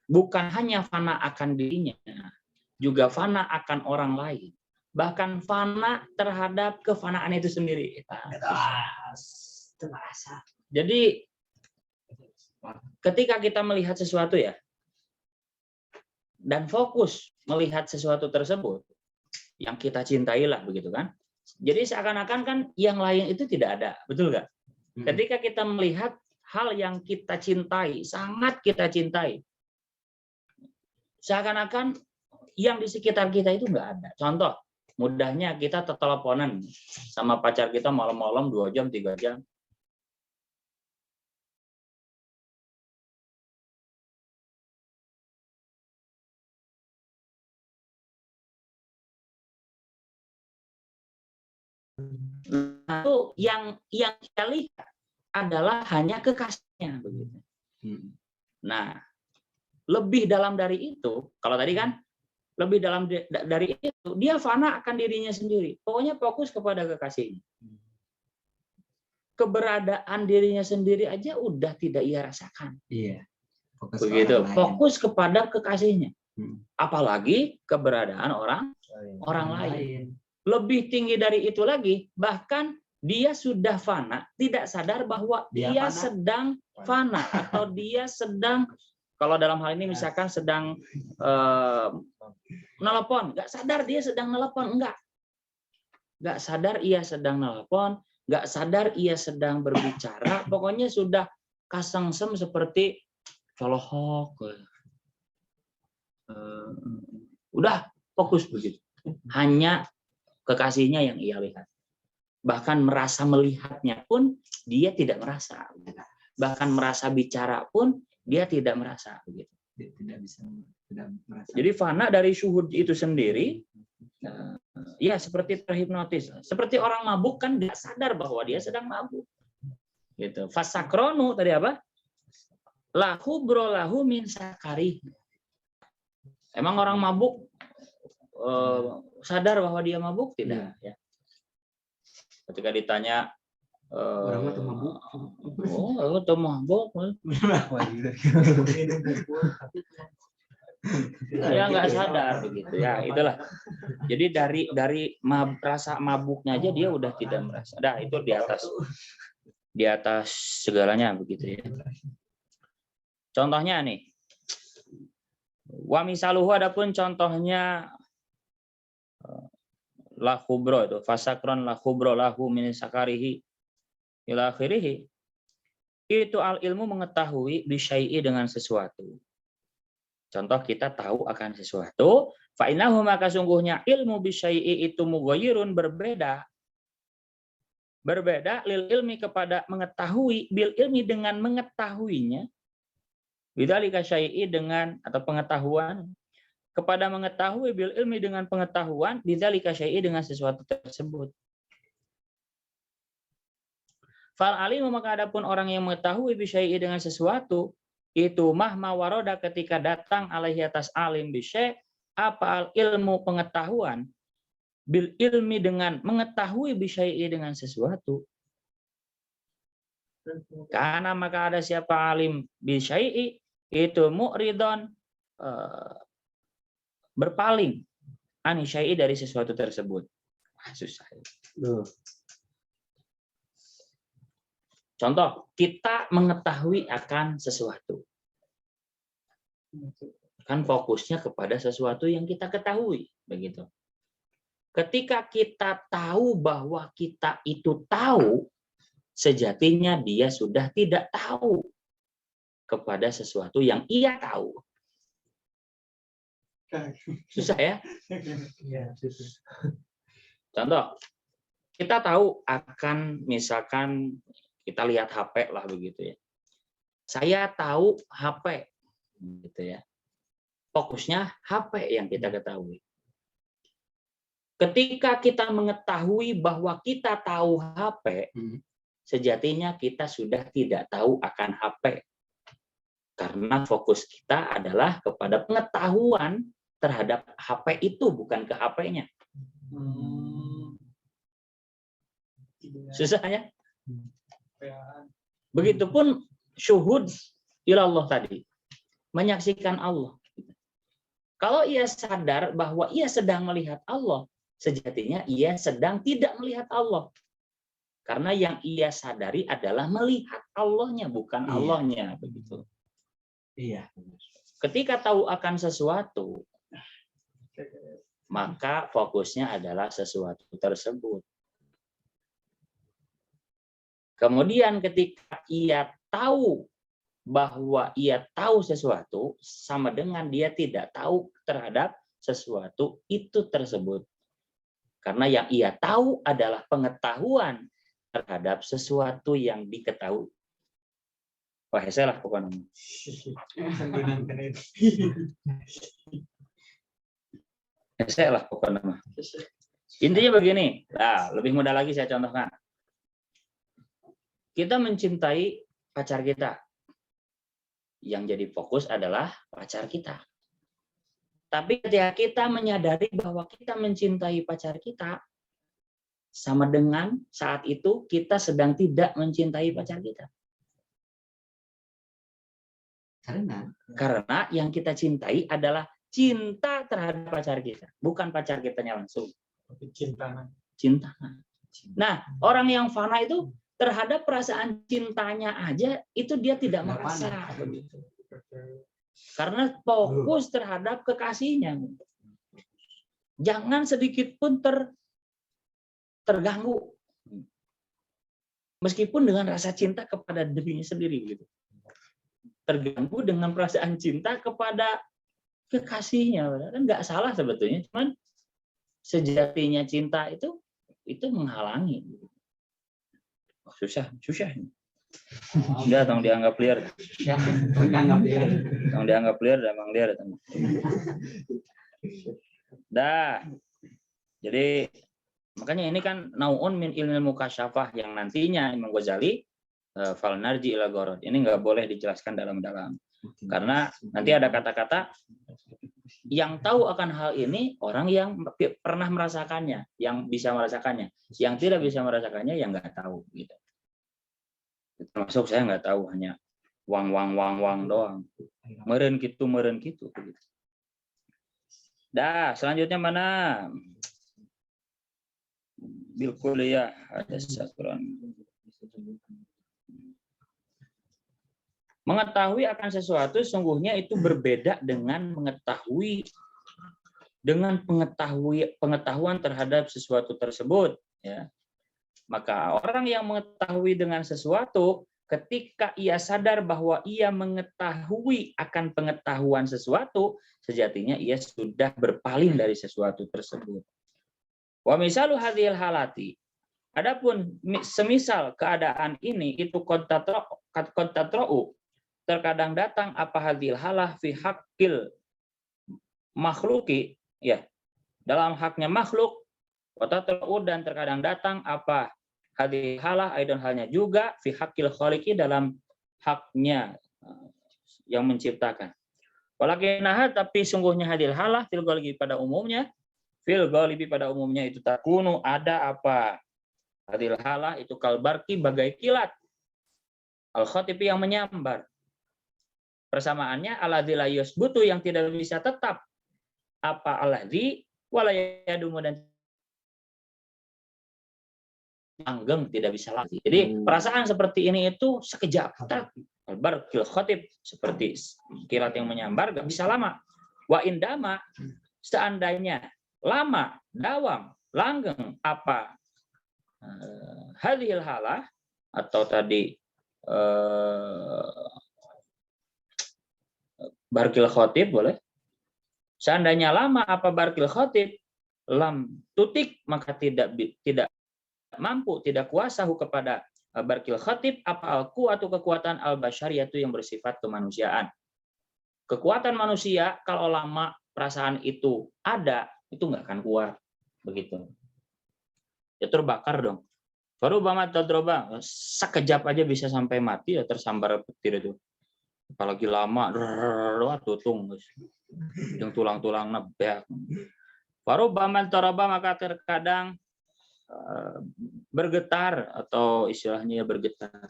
bukan hanya fana akan dirinya, juga fana akan orang lain. Bahkan fana terhadap kefanaan itu sendiri. Jadi ketika kita melihat sesuatu ya, dan fokus melihat sesuatu tersebut yang kita cintailah, begitu kan? Jadi seakan-akan kan yang lain itu tidak ada, betul nggak? Ketika kita melihat hal yang kita cintai, sangat kita cintai, seakan-akan yang di sekitar kita itu nggak ada. Contoh, mudahnya kita teleponan sama pacar kita malam-malam 2 jam, 3 jam. Nah, itu yang kita lihat adalah hanya kekasihnya, begitu. Nah, lebih dalam dari itu, kalau tadi kan lebih dalam dari itu, dia fana akan dirinya sendiri. Pokoknya fokus kepada kekasihnya. Keberadaan dirinya sendiri aja udah tidak ia rasakan. Iya. Begitu. Fokus kepada kekasihnya. Apalagi keberadaan orang lain. Lebih tinggi dari itu lagi, bahkan dia sudah fana, tidak sadar bahwa dia sedang fana atau dia sedang, kalau dalam hal ini misalkan sedang nelpon, nggak sadar dia sedang nelpon, nggak sadar ia sedang nelpon, nggak sadar ia sedang berbicara, pokoknya sudah kasangsem seperti colohok, udah fokus begitu, hanya kekasihnya yang ia lihat. Bahkan merasa melihatnya pun dia tidak merasa. Bahkan merasa bicara pun dia tidak merasa. Begitu. Tidak merasa. Jadi fana dari syuhud itu sendiri, ya seperti terhipnotis. Seperti orang mabuk kan tidak sadar bahwa dia sedang mabuk. Gitu. Fasakronu tadi apa? Lahu brolahu min sakari. Emang orang mabuk sadar bahwa dia mabuk? Tidak. Ya. Ketika ditanya, orang itu mabuk. Oh, itu mabuk. Ya nggak sadar begitu ya, itulah. Jadi dari rasa mabuknya aja dia udah tidak merasa. Dah itu di atas segalanya begitu ya. Contohnya nih, wa misaluhu adapun contohnya la khubro itu fasakron la khubro lahu min sakarihi ila akhirih, itu al ilmu mengetahui bisyai'i dengan sesuatu. Contoh kita tahu akan sesuatu, fa innahu maka sungguhnya ilmu bisyai'i itu mughayyirun berbeda lil ilmi kepada mengetahui, bil ilmi dengan mengetahuinya, bidzalika syai'i dengan atau pengetahuan, kepada mengetahui bil ilmi dengan pengetahuan, bidzalika syai'i dengan sesuatu tersebut. Fal alimu maka adapun orang yang mengetahui bisyai'i dengan sesuatu, itu mahma waroda ketika datang alaihi atas alim bisyai' apa al ilmu pengetahuan, bil ilmi dengan mengetahui bisyai'i dengan sesuatu. Karena maka ada siapa alim bisyai'i itu mu'ridon, berpaling ani syai'i dari sesuatu tersebut. Susah. Contoh, kita mengetahui akan sesuatu. Kan fokusnya kepada sesuatu yang kita ketahui, begitu. Ketika kita tahu bahwa kita itu tahu, sejatinya dia sudah tidak tahu kepada sesuatu yang ia tahu. Susah ya? Contoh, kita tahu akan misalkan kita lihat HP lah begitu ya. Saya tahu HP gitu ya. Fokusnya HP yang kita ketahui. Ketika kita mengetahui bahwa kita tahu HP, sejatinya kita sudah tidak tahu akan HP. Karena fokus kita adalah kepada pengetahuan terhadap HP itu, bukan ke HP-nya. Susah ya? Begitupun syuhud ilallah tadi, menyaksikan Allah. Kalau ia sadar bahwa ia sedang melihat Allah, sejatinya ia sedang tidak melihat Allah. Karena yang ia sadari adalah melihat Allahnya, bukan Allahnya, begitu. Iya. Ketika tahu akan sesuatu, maka fokusnya adalah sesuatu tersebut. Kemudian ketika ia tahu bahwa ia tahu sesuatu, sama dengan dia tidak tahu terhadap sesuatu itu tersebut. Karena yang ia tahu adalah pengetahuan terhadap sesuatu yang diketahui. Wah, saya lah pokoknya. Saya lah pokoknya. Intinya begini. Nah, lebih mudah lagi saya contohkan. Kita mencintai pacar kita. Yang jadi fokus adalah pacar kita. Tapi ketika kita menyadari bahwa kita mencintai pacar kita, sama dengan saat itu kita sedang tidak mencintai pacar kita. Karena yang kita cintai adalah cinta terhadap pacar kita, bukan pacar kitanya langsung. Cinta. Nah, orang yang fana itu terhadap perasaan cintanya aja itu dia tidak merasa. Karena fokus terhadap kekasihnya. Jangan sedikit pun terganggu. Meskipun dengan rasa cinta kepada dirinya sendiri gitu. Terganggu dengan perasaan cinta kepada kekasihnya. Kan nggak salah sebetulnya, cuman sejatinya cinta itu menghalangi. Oh, susah. Udah, tong dianggap liar. Tong dianggap liar, emang liar. Dah. Jadi makanya ini kan nau'un min ilmil mukasyafah yang nantinya Imam Ghazali fal narji ila gharad. Ini nggak boleh dijelaskan dalam-dalam. Karena nanti ada kata-kata yang tahu akan hal ini orang yang pernah merasakannya, yang bisa merasakannya. Yang tidak bisa merasakannya yang nggak tahu gitu. Termasuk saya nggak tahu, hanya wang doang. Meren gitu. Dah, selanjutnya mana? Bil kuliah ada saturan. Mengetahui akan sesuatu sungguhnya itu berbeda dengan pengetahuan terhadap sesuatu tersebut, ya. Maka orang yang mengetahui dengan sesuatu, ketika ia sadar bahwa ia mengetahui akan pengetahuan sesuatu, sejatinya ia sudah berpaling dari sesuatu tersebut. Wa misalu hadhil halati. Adapun semisal keadaan ini itu qad tatra'u, terkadang datang apa hadhil halah fi haqqil makhluki, ya, dalam haknya makhluk, wa tatra'u, dan terkadang datang apa hadhil halah aidan halnya juga fi haqqil khaliqi, dalam haknya yang menciptakan. Walakinaha, tapi sungguhnya hadhil halah fil ghalibi pada umumnya itu takunu ada apa hadhil halah itu kalbarki bagai kilat, al khatibi yang menyambar. Persamaannya aladzi la yusbutu yang tidak bisa tetap, apa aladzi wala yadumu dan langgeng tidak bisa lagi. Jadi perasaan seperti ini itu sekejap. Albarkil khotib, seperti kilat yang menyambar, gak bisa lama. Wa indama, seandainya lama, dawam, langgeng, apa hadhil halah, atau tadi barkil khotib boleh. Seandainya lama apa barkil khotib, lam tutik, maka tidak mampu, tidak kuasa kepada barkil khatib apa alku atau kekuatan al-basyariyatu yang bersifat kemanusiaan. Kekuatan manusia kalau lama perasaan itu ada, itu nggak akan kuat begitu. Ya terbakar dong. Baru banget tadroba, sekejap aja bisa sampai mati ya, tersambar petir itu. Apalagi lama, tutung, yang tulang-tulang nebak. Baru banget tadroba, maka terkadang bergetar, atau istilahnya bergetar.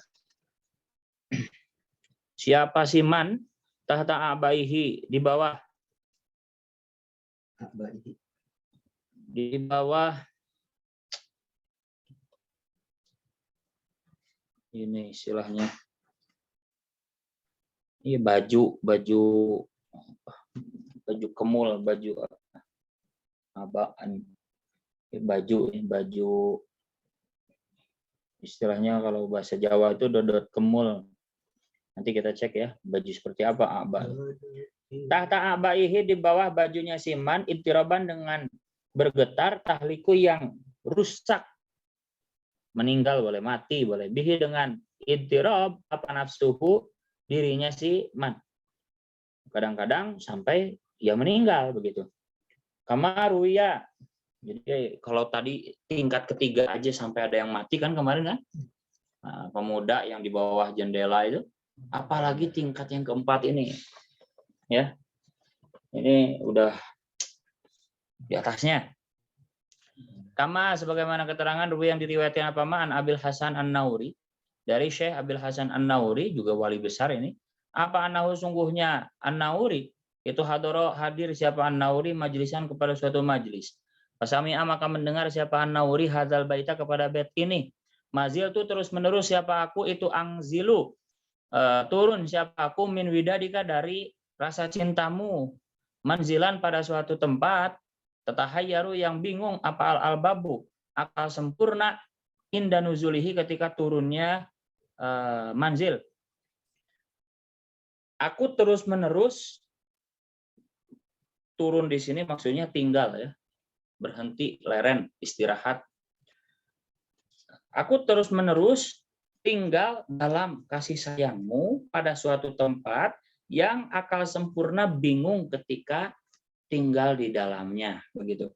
Siapa si man tahta abaihi, di bawah ini istilahnya, ini baju baju kemul, baju abaan, baju istilahnya kalau bahasa Jawa itu dodot kemul. Nanti kita cek ya, baju seperti apa aba. Tahta abaihi, di bawah bajunya siman, ittiroban dengan bergetar, tahliku yang rusak, meninggal boleh, mati boleh, bihi dengan ittirob apa nafsuhu, dirinya si man. Kadang-kadang sampai ya meninggal begitu. Kamaruya. Jadi kalau tadi tingkat ketiga aja sampai ada yang mati kan kemarin kan, nah, pemuda yang di bawah jendela itu, apalagi tingkat yang keempat ini, ya, ini udah di atasnya. Kama sebagaimana keterangan yang diriwayatkan apa An Abil Hasan An-Nauri, dari Syekh Abil Hasan An-Nauri, juga wali besar ini, apa anahu sungguhnya An-Nauri itu hadir siapa An-Nauri majlisan kepada suatu majlis. Pasami'a maka mendengar siapa An-Nauri hadzal baita kepada bait ini. Mazil tu terus menerus siapa aku itu angzilu, turun siapa aku min widadika dari rasa cintamu, manzilan pada suatu tempat, tatahayyaru yang bingung apa al-albabu, akal sempurna, inda nuzulihi ketika turunnya manzil. Aku terus menerus turun di sini maksudnya tinggal ya, berhenti, leren, istirahat. Aku terus menerus tinggal dalam kasih sayangmu pada suatu tempat yang akal sempurna bingung ketika tinggal di dalamnya, begitu.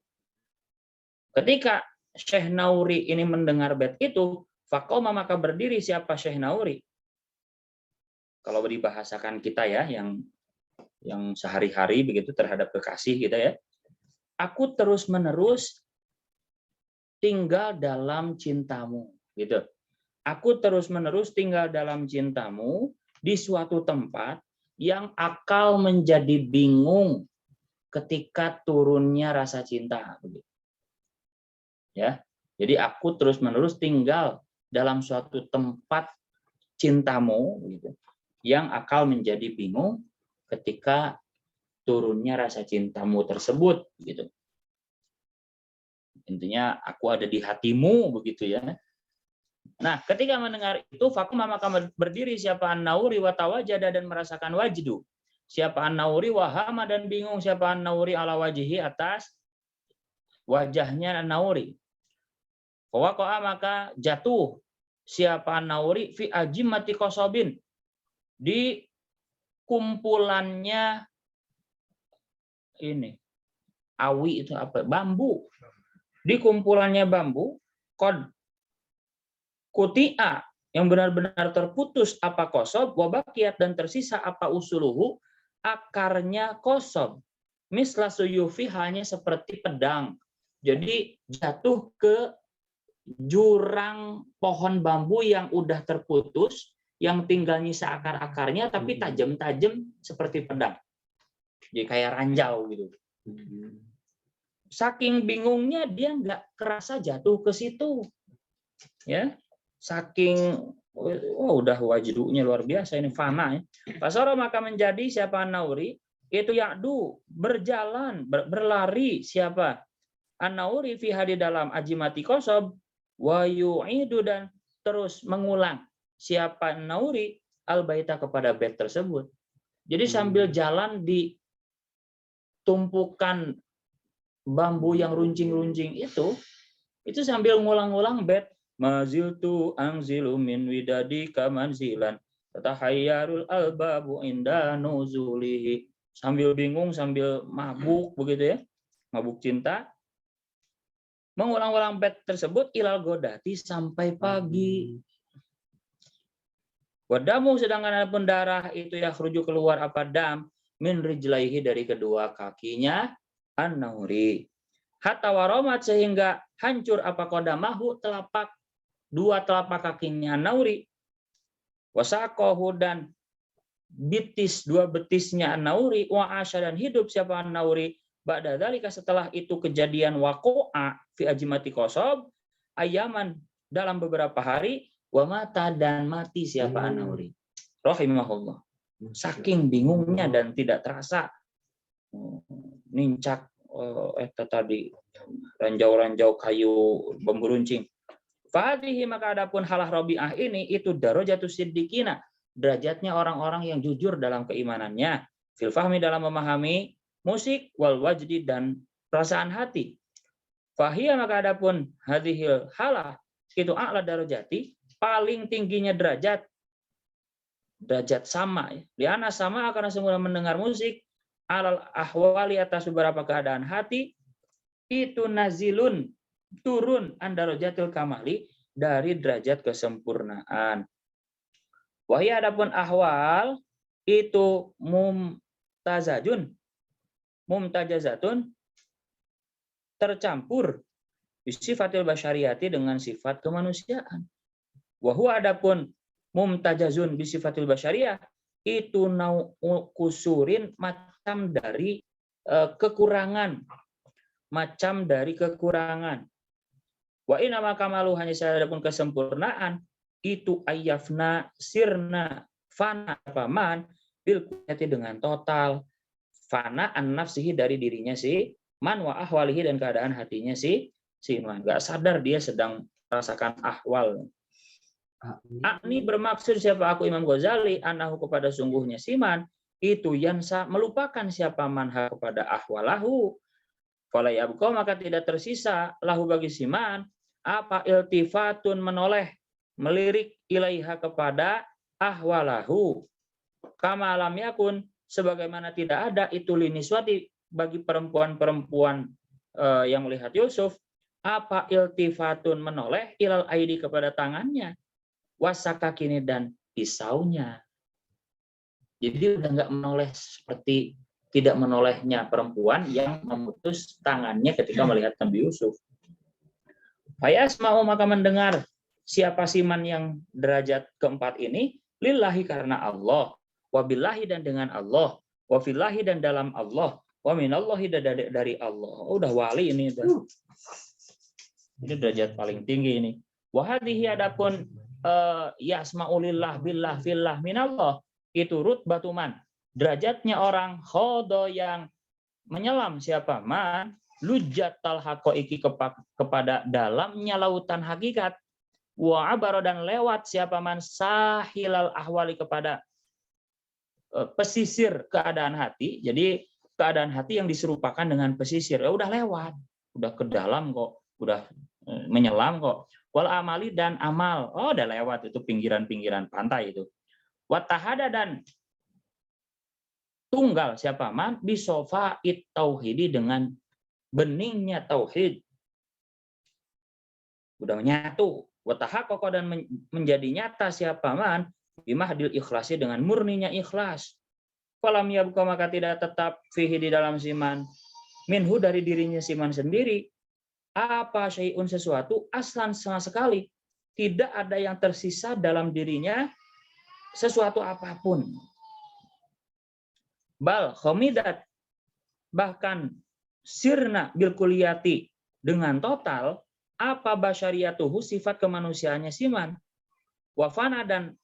Ketika Syekh Nauri ini mendengar bait itu, faqoma maka berdiri siapa Syekh Nauri. Kalau dibahasakan kita ya, yang sehari-hari begitu terhadap kekasih kita ya. Aku terus menerus tinggal dalam cintamu, gitu. Aku terus menerus tinggal dalam cintamu di suatu tempat yang akal menjadi bingung ketika turunnya rasa cinta, begitu. Ya, jadi aku terus menerus tinggal dalam suatu tempat cintamu, gitu, yang akal menjadi bingung ketika turunnya rasa cintamu tersebut, gitu. Intinya aku ada di hatimu, begitu ya. Nah, ketika mendengar itu, fakuma maka berdiri siapa An-Nauri wa tawajada dan merasakan wajdu. Siapa An-Nauri wahama dan bingung siapa An-Nauri ala wajihi atas wajahnya An-Nauri. Fawaqa'a maka jatuh siapa An-Nauri fi ajimati kosobin, di kumpulannya ini awi itu apa? Bambu. Di kumpulannya bambu, kod kutia yang benar-benar terputus apa kosob, wabakiat dan tersisa apa usuluhu, akarnya kosob. Misla suyufi hanya seperti pedang. Jadi jatuh ke jurang pohon bambu yang udah terputus, yang tinggal nyisa akar-akarnya tapi tajam-tajam seperti pedang. Jadi kayak ranjau gitu. Saking bingungnya dia nggak kerasa jatuh ke situ, ya. Saking udah wajdunya luar biasa ini fana ya. Pasara maka menjadi siapa An-Nauri itu ya'du berjalan berlari siapa An-Nauri fi hadi dalam ajimati kosob wa yu'idu dan terus mengulang siapa An-Nauri al-baita kepada bait tersebut. Jadi sambil jalan di tumpukan bambu yang runcing-runcing itu sambil ngulang-ngulang bait maziltu angzilu min widadika manzilan tatahayyarul albabu inda nuzulihi, sambil bingung sambil mabuk begitu ya, mabuk cinta, mengulang-ulang bait tersebut ilal godati sampai pagi. Wadamu sedangkan adapun darah itu ya khruju keluar apa dam min rijlaihi dari kedua kakinya An-Nauri. Hatta waromat sehingga hancur apa kodamahu dua telapak kakinya An-Nauri. Wasaqahu dan dua betisnya An-Nauri. Wa asya dan hidup siapa An-Nauri. Ba'da dzalika setelah itu kejadian waqa'a fi ajimati kosob ayaman dalam beberapa hari wa mata dan mati siapa An-Nauri. Rahimahullah. Saking bingungnya dan tidak terasa nincak tadi ranjau-ranjau kayu bambu runcing. Fadhihi maka adapun halah Rabi'ah ini itu darajatus siddiqina, derajatnya orang-orang yang jujur dalam keimanannya, fil fahmi dalam memahami musik, wal wajdi dan perasaan hati. Fahiyah maka adapun hadhil halah itu a'la darajati, paling tingginya derajat sama ya. Liana sama karena semula mendengar musik alal ahwali atas beberapa keadaan hati itu nazilun turun andarajatil kamali dari derajat kesempurnaan. Wahia adapun ahwal itu mumtajazatun tercampur sifatil basyariati dengan sifat kemanusiaan. Wahua adapun mumtajazun bisifatil basyariah itu kusurin macam dari kekurangan. Wa inna makamalu hanya saya adapun kesempurnaan itu ayyafna sirna fana paman bil kuyati dengan total fana an nafsihi dari dirinya si man wa ahwalihi dan keadaan hatinya si man. Enggak sadar dia sedang merasakan ahwal. Akni bermaksud siapa aku Imam Ghazali anahu kepada sungguhnya siman itu yansa melupakan siapa manha kepada ahwalahu. Fala yabqa maka tidak tersisa lahu bagi siman apa iltifatun menoleh melirik ilaiha kepada ahwalahu kama lam yakun sebagaimana tidak ada itu liniswati bagi perempuan-perempuan yang melihat Yusuf apa iltifatun menoleh ilal aidi kepada tangannya wasaka kini dan pisaunya. Jadi udah nggak menoleh seperti tidak menolehnya perempuan yang memutus tangannya ketika melihat Nabi Yusuf. Fayasma'u maka mendengar siapa siman yang derajat keempat ini lillahi karena Allah, wabillahi dan dengan Allah, wafillahi dan dalam Allah, wa minallahi dari Allah. Oh, udah wali ini udah. Ini derajat paling tinggi ini. Wahadihi adapun yasma'u lillah billah fillah minallah itu rutbatuman derajatnya orang khodo yang menyelam siapa man lujatal haqaiqi kepada dalamnya lautan hakikat wa abaro dan lewat siapa man sahilal ahwali kepada pesisir keadaan hati. Jadi keadaan hati yang diserupakan dengan pesisir udah lewat, udah ke dalam kok, udah menyelam kok. Wal amali dan amal udah lewat itu pinggiran-pinggiran pantai itu. Watahada dan tunggal siapa man bisofa it tauhidi dengan beningnya tauhid udah menyatu watahaqqa dan menjadi nyata siapa man bimahdil ikhlasi dengan murninya ikhlas falam yabqa maka tidak tetap fihi di dalam siman minhu dari dirinya siman sendiri apa syai'un sesuatu aslan sama sekali tidak ada yang tersisa dalam dirinya sesuatu apapun. Bal khomidat bahkan sirna bil kuliyati dengan total apa basyariyatuhu sifat kemanusiaannya siman wafana dan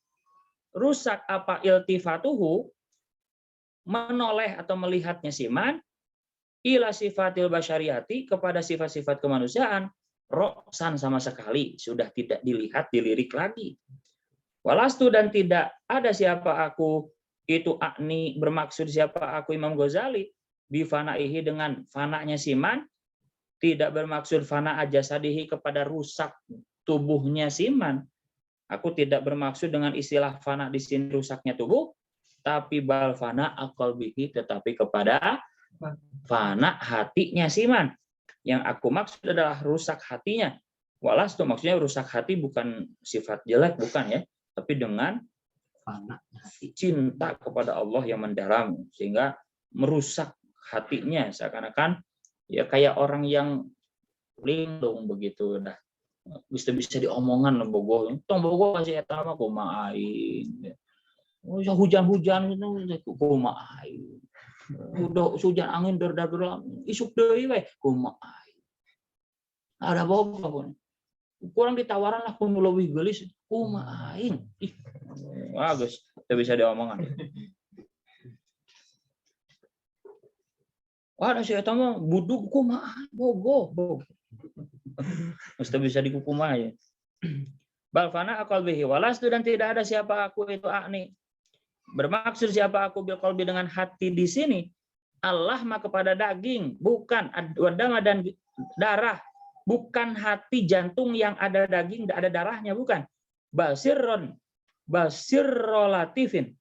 rusak apa iltifatuhu menoleh atau melihatnya siman ila sifatil basyariyati kepada sifat-sifat kemanusiaan roksan sama sekali sudah tidak dilihat dilirik lagi. Walastu dan tidak ada siapa aku itu akni bermaksud siapa aku Imam Ghazali bifanaihi dengan fananya siman tidak bermaksud fana ajasadihi kepada rusak tubuhnya siman. Aku tidak bermaksud dengan istilah fana di sini rusaknya tubuh tapi bal fana aqalbihi tetapi kepada fana hatinya siman. Yang aku maksud adalah rusak hatinya. Walastu maksudnya rusak hati bukan sifat jelek bukan ya, tapi dengan cinta kepada Allah yang mendalam sehingga merusak hatinya seakan-akan ya kayak orang yang linglung begitu dah bisa diomongan bogoh tong bogoh kasih eta mah kumaha aing hujan-hujan itu kumaha aing udah hujan angin der-der isuk deui we kumaha aing ada bogoh pun kurang ditawaran lah kun leuwih geulis kumaha aing ih bagus, itu bisa diomongan. Wah, si eta mah buduk kumaha bogo. Mesti bisa dikukum aja. Bal fana aqal bihi walastu, dan tidak ada siapa aku itu akni. Bermaksud siapa aku bil qalbi dengan hati di sini. Allah mah kepada daging, bukan wadama dan darah, bukan hati jantung yang ada daging, ada darahnya, bukan. Basirrolatifin,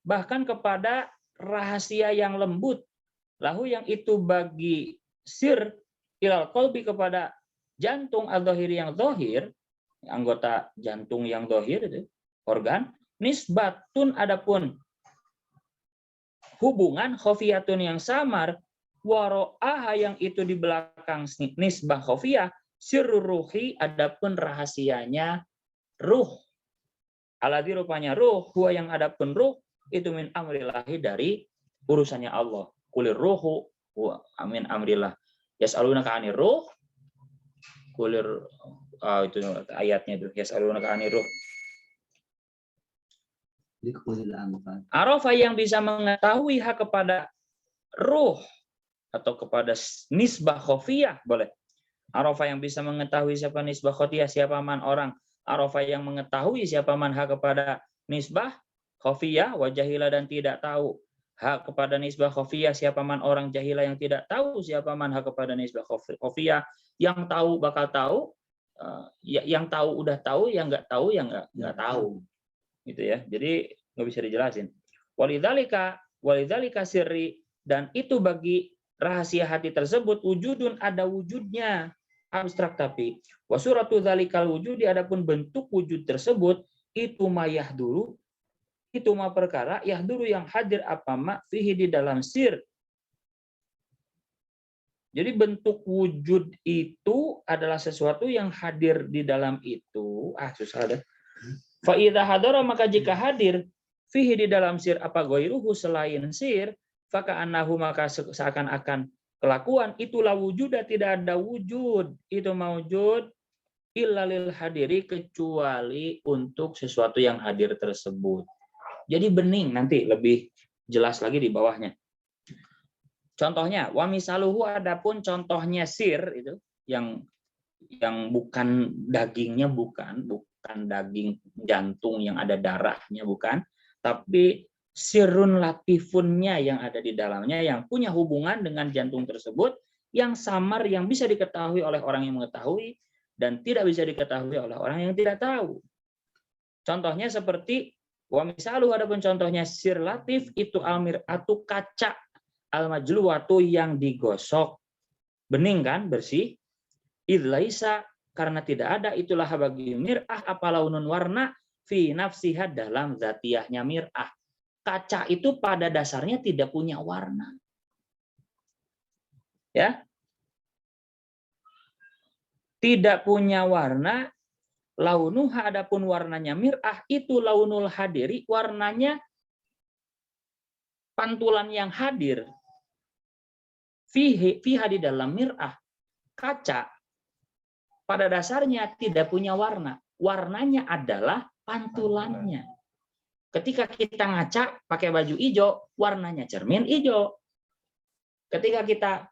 bahkan kepada rahasia yang lembut, lahu yang itu bagi sir ilal qalbi kepada jantung al-dhahiri yang zahir, anggota jantung yang zahir itu organ, nisbatun adapun hubungan khofiyatun yang samar, waro'aha yang itu di belakang nisbah khofiyah, sirrur ruhi adapun rahasianya ruh. Aladhi rupanya ruh, huwa yang adapun ruh itu min amrillahi dari urusannya Allah. Kulir ruhu huwa amin amrillah. Yas'alunaka 'anir ruh. Kulir itu ayatnya itu, yas'alunaka 'anir ruh. Arafah yang bisa mengetahui hak kepada ruh atau kepada nisbah khofiyah, boleh. Arafah yang bisa mengetahui siapa nisbah khofiyah, siapa man orang. Arafah yang mengetahui siapa man hak kepada nisbah khofiyah, wa jahila dan tidak tahu hak kepada nisbah khofiyah, siapa man orang jahila yang tidak tahu siapa man hak kepada nisbah khofiyah. Yang tahu bakal tahu, yang tahu udah tahu, yang nggak tahu yang nggak tahu. Gitu ya, jadi nggak bisa dijelasin. Walidzalika sirri, dan itu bagi rahasia hati tersebut wujudun ada wujudnya, abstrak tapi wasuratu dzalikal wujudi, adapun bentuk wujud tersebut itu mayah dulu, itu mah perkara yahduru yang hadir apa mak fihi di dalam sir. Jadi bentuk wujud itu adalah sesuatu yang hadir di dalam itu. Susah deh. Fa idza hadara, maka jika hadir fihi di dalam sir apa ghairuhu selain sir, faka annahu maka seakan-akan kelakuan itulah wujuda, tidak ada wujud itu maujud illa lil hadiri, kecuali untuk sesuatu yang hadir tersebut. Jadi bening, nanti lebih jelas lagi di bawahnya. Contohnya, wa misaluhu, adapun contohnya sir itu yang bukan dagingnya, bukan daging jantung yang ada darahnya, bukan, tapi sirrun latifunnya yang ada di dalamnya, yang punya hubungan dengan jantung tersebut, yang samar, yang bisa diketahui oleh orang yang mengetahui dan tidak bisa diketahui oleh orang yang tidak tahu. Contohnya seperti wa misaluhu, adapun contohnya sir latif itu almir'atu, kaca, al-majluwatu yang digosok, bening kan, bersih. Idlaisa, karena tidak ada itulah bagi mir'ah apa launun warna fi nafsiha dalam zatiyahnya mir'ah. Kaca itu pada dasarnya tidak punya warna. Ya. Tidak punya warna, launuha adapun warnanya mir'ah itu launul hadiri, warnanya pantulan yang hadir. Fiha di dalam mir'ah, kaca pada dasarnya tidak punya warna. Warnanya adalah pantulannya. Ketika kita ngaca pakai baju hijau, warnanya cermin hijau. Ketika kita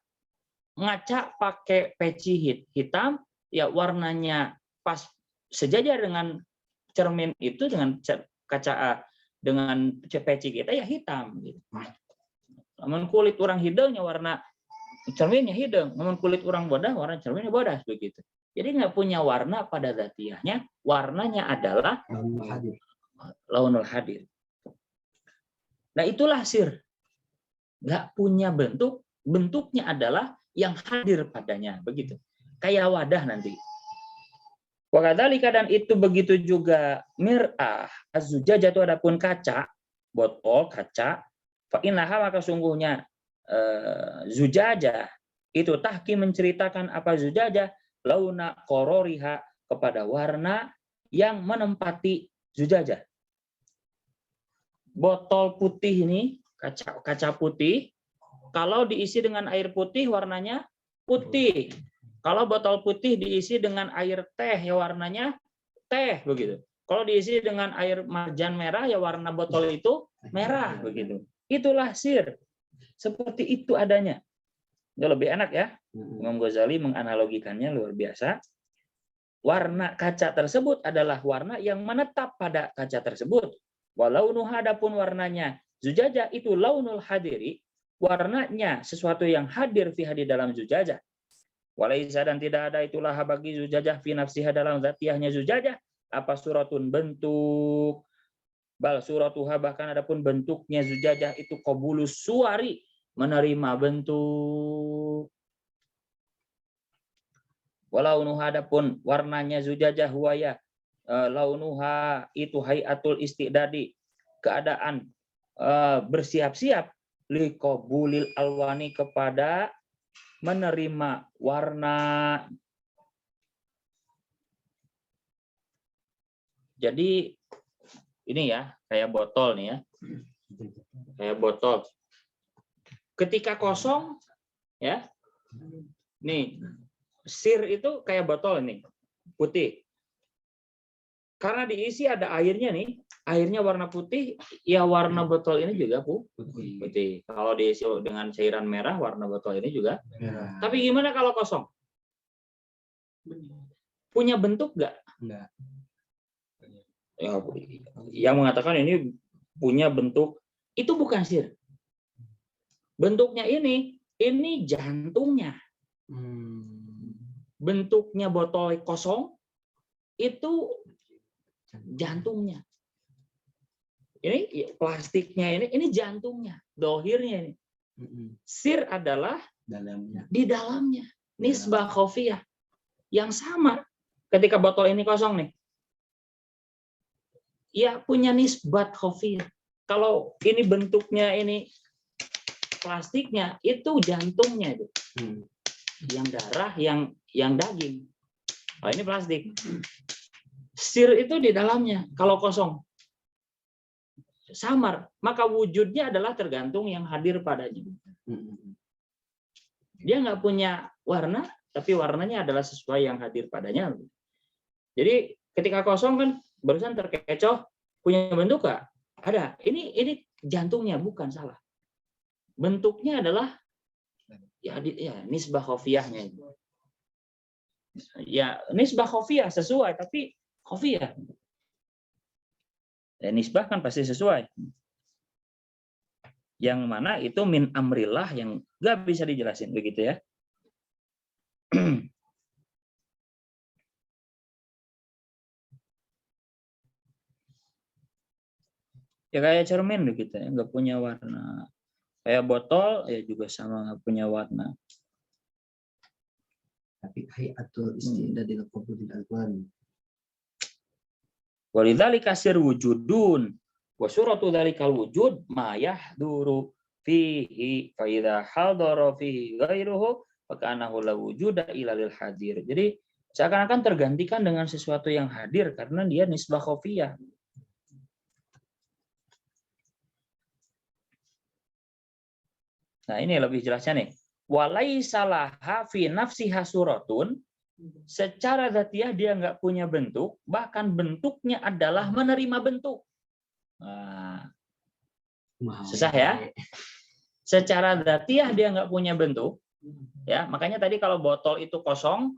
ngaca pakai peci hitam, ya warnanya pas sejajar dengan cermin itu, dengan kaca, dengan peci kita ya hitam. Namun kulit orang hidungnya warna cerminnya hidung, namun kulit orang bodas warna cerminnya bodas, begitu. Jadi nggak punya warna pada zatiahnya, warnanya adalah launul hadir. Nah itulah sir, nggak punya bentuk, bentuknya adalah yang hadir padanya, begitu. Kayak wadah nanti. Wakadzalika, dan itu begitu juga mir'ah az-zujajah, itu adapun kaca, botol kaca, fa innaha, maka sungguhnya zujajah itu tahki menceritakan apa zujajah, launa qororiha, kepada warna yang menempati zujajah. Botol putih ini, kaca putih, kalau diisi dengan air putih warnanya putih. Kalau botol putih diisi dengan air teh ya warnanya teh, begitu. Kalau diisi dengan air marjan merah, ya warna botol itu merah begitu. Itulah sir. Seperti itu adanya. Itu lebih enak ya. Imam Ghazali menganalogikannya luar biasa. Warna kaca tersebut adalah warna yang menetap pada kaca tersebut. Walau adapun warnanya zujajah itu launul hadiri, warnanya sesuatu yang hadir fi di dalam zujajah. Walaisa dan tidak ada itulah bagi zujajah fi nafsiha dalam zatiahnya zujajah apa suratun bentuk. Bal suratuha bahkan adapun bentuknya zujajah itu qabulus suwari, menerima bentuk. Walaunuha adapun warnanya zujajah huwaya launuha itu hayatul istidadi, keadaan bersiap-siap liqabulil alwani, kepada menerima warna. Jadi ini ya kayak botol nih ya, kayak botol. Ketika kosong ya, nih sir itu kayak botol ini putih. Karena diisi ada airnya nih, airnya warna putih, ya warna botol ini juga putih. Kalau diisi dengan cairan merah, warna botol ini juga merah. Tapi gimana kalau kosong? Punya bentuk nggak? Enggak. Ya, yang mengatakan ini punya bentuk, itu bukan sir. Bentuknya ini jantungnya. Bentuknya botol kosong, itu jantungnya. Ini plastiknya ini jantungnya, dohirnya ini. Sir adalah di dalamnya. Nisbah khofiyah. Yang sama ketika botol ini kosong nih. Ya punya nisbat khofiyah. Kalau ini bentuknya ini plastiknya, itu jantungnya itu. Yang darah, yang daging. Oh, ini plastik. Sir itu di dalamnya. Kalau kosong, samar, maka wujudnya adalah tergantung yang hadir padanya. Dia nggak punya warna, tapi warnanya adalah sesuai yang hadir padanya. Jadi ketika kosong kan barusan terkecoh, punya bentuk nggak? Ada. Ini jantungnya, bukan, salah. Bentuknya adalah ya nisbah khofiyahnya. Ya nisbah khofiyah sesuai, tapi khofiyah. Ya, nisbah kan pasti sesuai. Yang mana itu min amrillah yang nggak bisa dijelasin begitu ya. Ya kayak cermin begitu ya, nggak punya warna. Kayak botol ya juga sama, nggak punya warna. Tapi hayatul istidadil qabulil alwan. Walidzalika sir wujudun wa suratu dzalikal wujud ma yahduru fihi fa idza hadara fihi ghairuhu fa kanahu la wujuda ila lil hadir. Jadi seakan-akan tergantikan dengan sesuatu yang hadir karena dia nisbah khofiyah. Nah, ini lebih jelasnya nih. Walaisa laha fi nafsiha suratun, secara dzatiyah dia nggak punya bentuk, bahkan bentuknya adalah menerima bentuk. Nah, susah ya. Secara dzatiyah dia nggak punya bentuk, ya makanya tadi kalau botol itu kosong,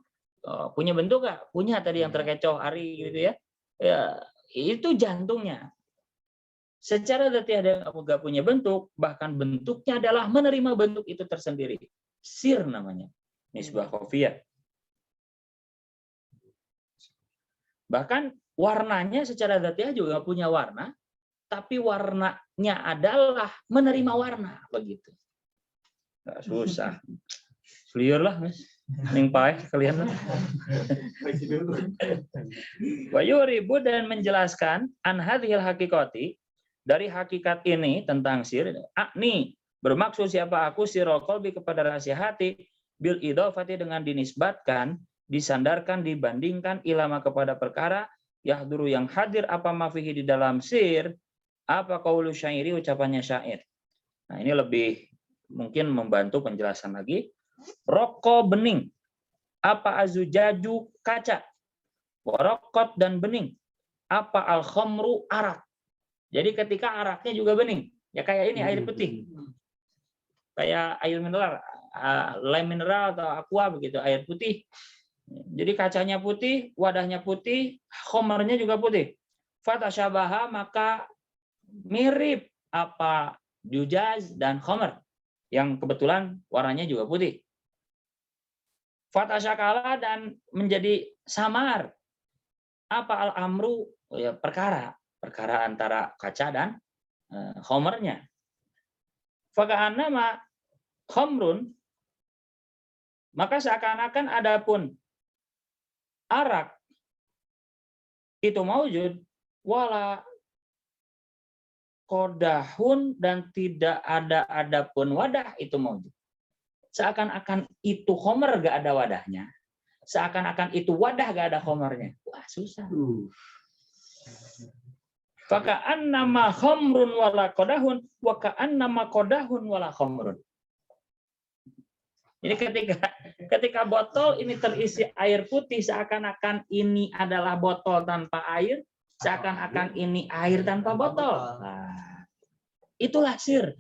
punya bentuk nggak? Punya tadi yang terkecoh Ari gitu ya. Ya itu jantungnya. Secara dzatiyah dia nggak punya bentuk, bahkan bentuknya adalah menerima bentuk itu tersendiri. Sir namanya, nisbah khofiyah. Bahkan warnanya secara dzatiyah juga nggak punya warna, tapi warnanya adalah menerima warna, begitu. Nggak susah. Clear lah, Mas. Ning paeh kalian. Wa yuribu dan menjelaskan an hadhil haqiqati, dari hakikat ini tentang sir, nih bermaksud siapa aku sirul qalbi kepada rahasia hati bil idhofati dengan dinisbatkan, disandarkan, dibandingkan ilama kepada perkara yahduru yang hadir apa mafihi di dalam sir, apa qaulu syairi ucapannya syair. Nah, ini lebih mungkin membantu penjelasan lagi. Roko bening, apa azujaju kaca, warokot dan bening, Apa al-khamru arak. Jadi ketika araknya juga bening, ya kayak ini air putih. Kayak air mineral, lime mineral atau aqua begitu, air putih. Jadi kacanya putih, wadahnya putih, khamarnya juga putih. Fatasyabaha, maka mirip apa jujaz dan khamar yang kebetulan warnanya juga putih. Fatasyakala, dan menjadi samar apa al-amru, ya perkara antara kaca dan khamarnya. Faka'annama khamrun, maka seakan-akan adapun arak itu maujud wala kodahun, dan tidak ada adapun wadah itu maujud. Seakan-akan itu khomer gak ada wadahnya, seakan-akan itu wadah gak ada khomernya. Wah, susah. Faka'annama khamrun wala kodahun, wa ka'annama kodahun wala khamrun. Jadi ketika botol ini terisi air putih, seakan-akan ini adalah botol tanpa air, seakan-akan ini air tanpa botol. Nah, itulah sir.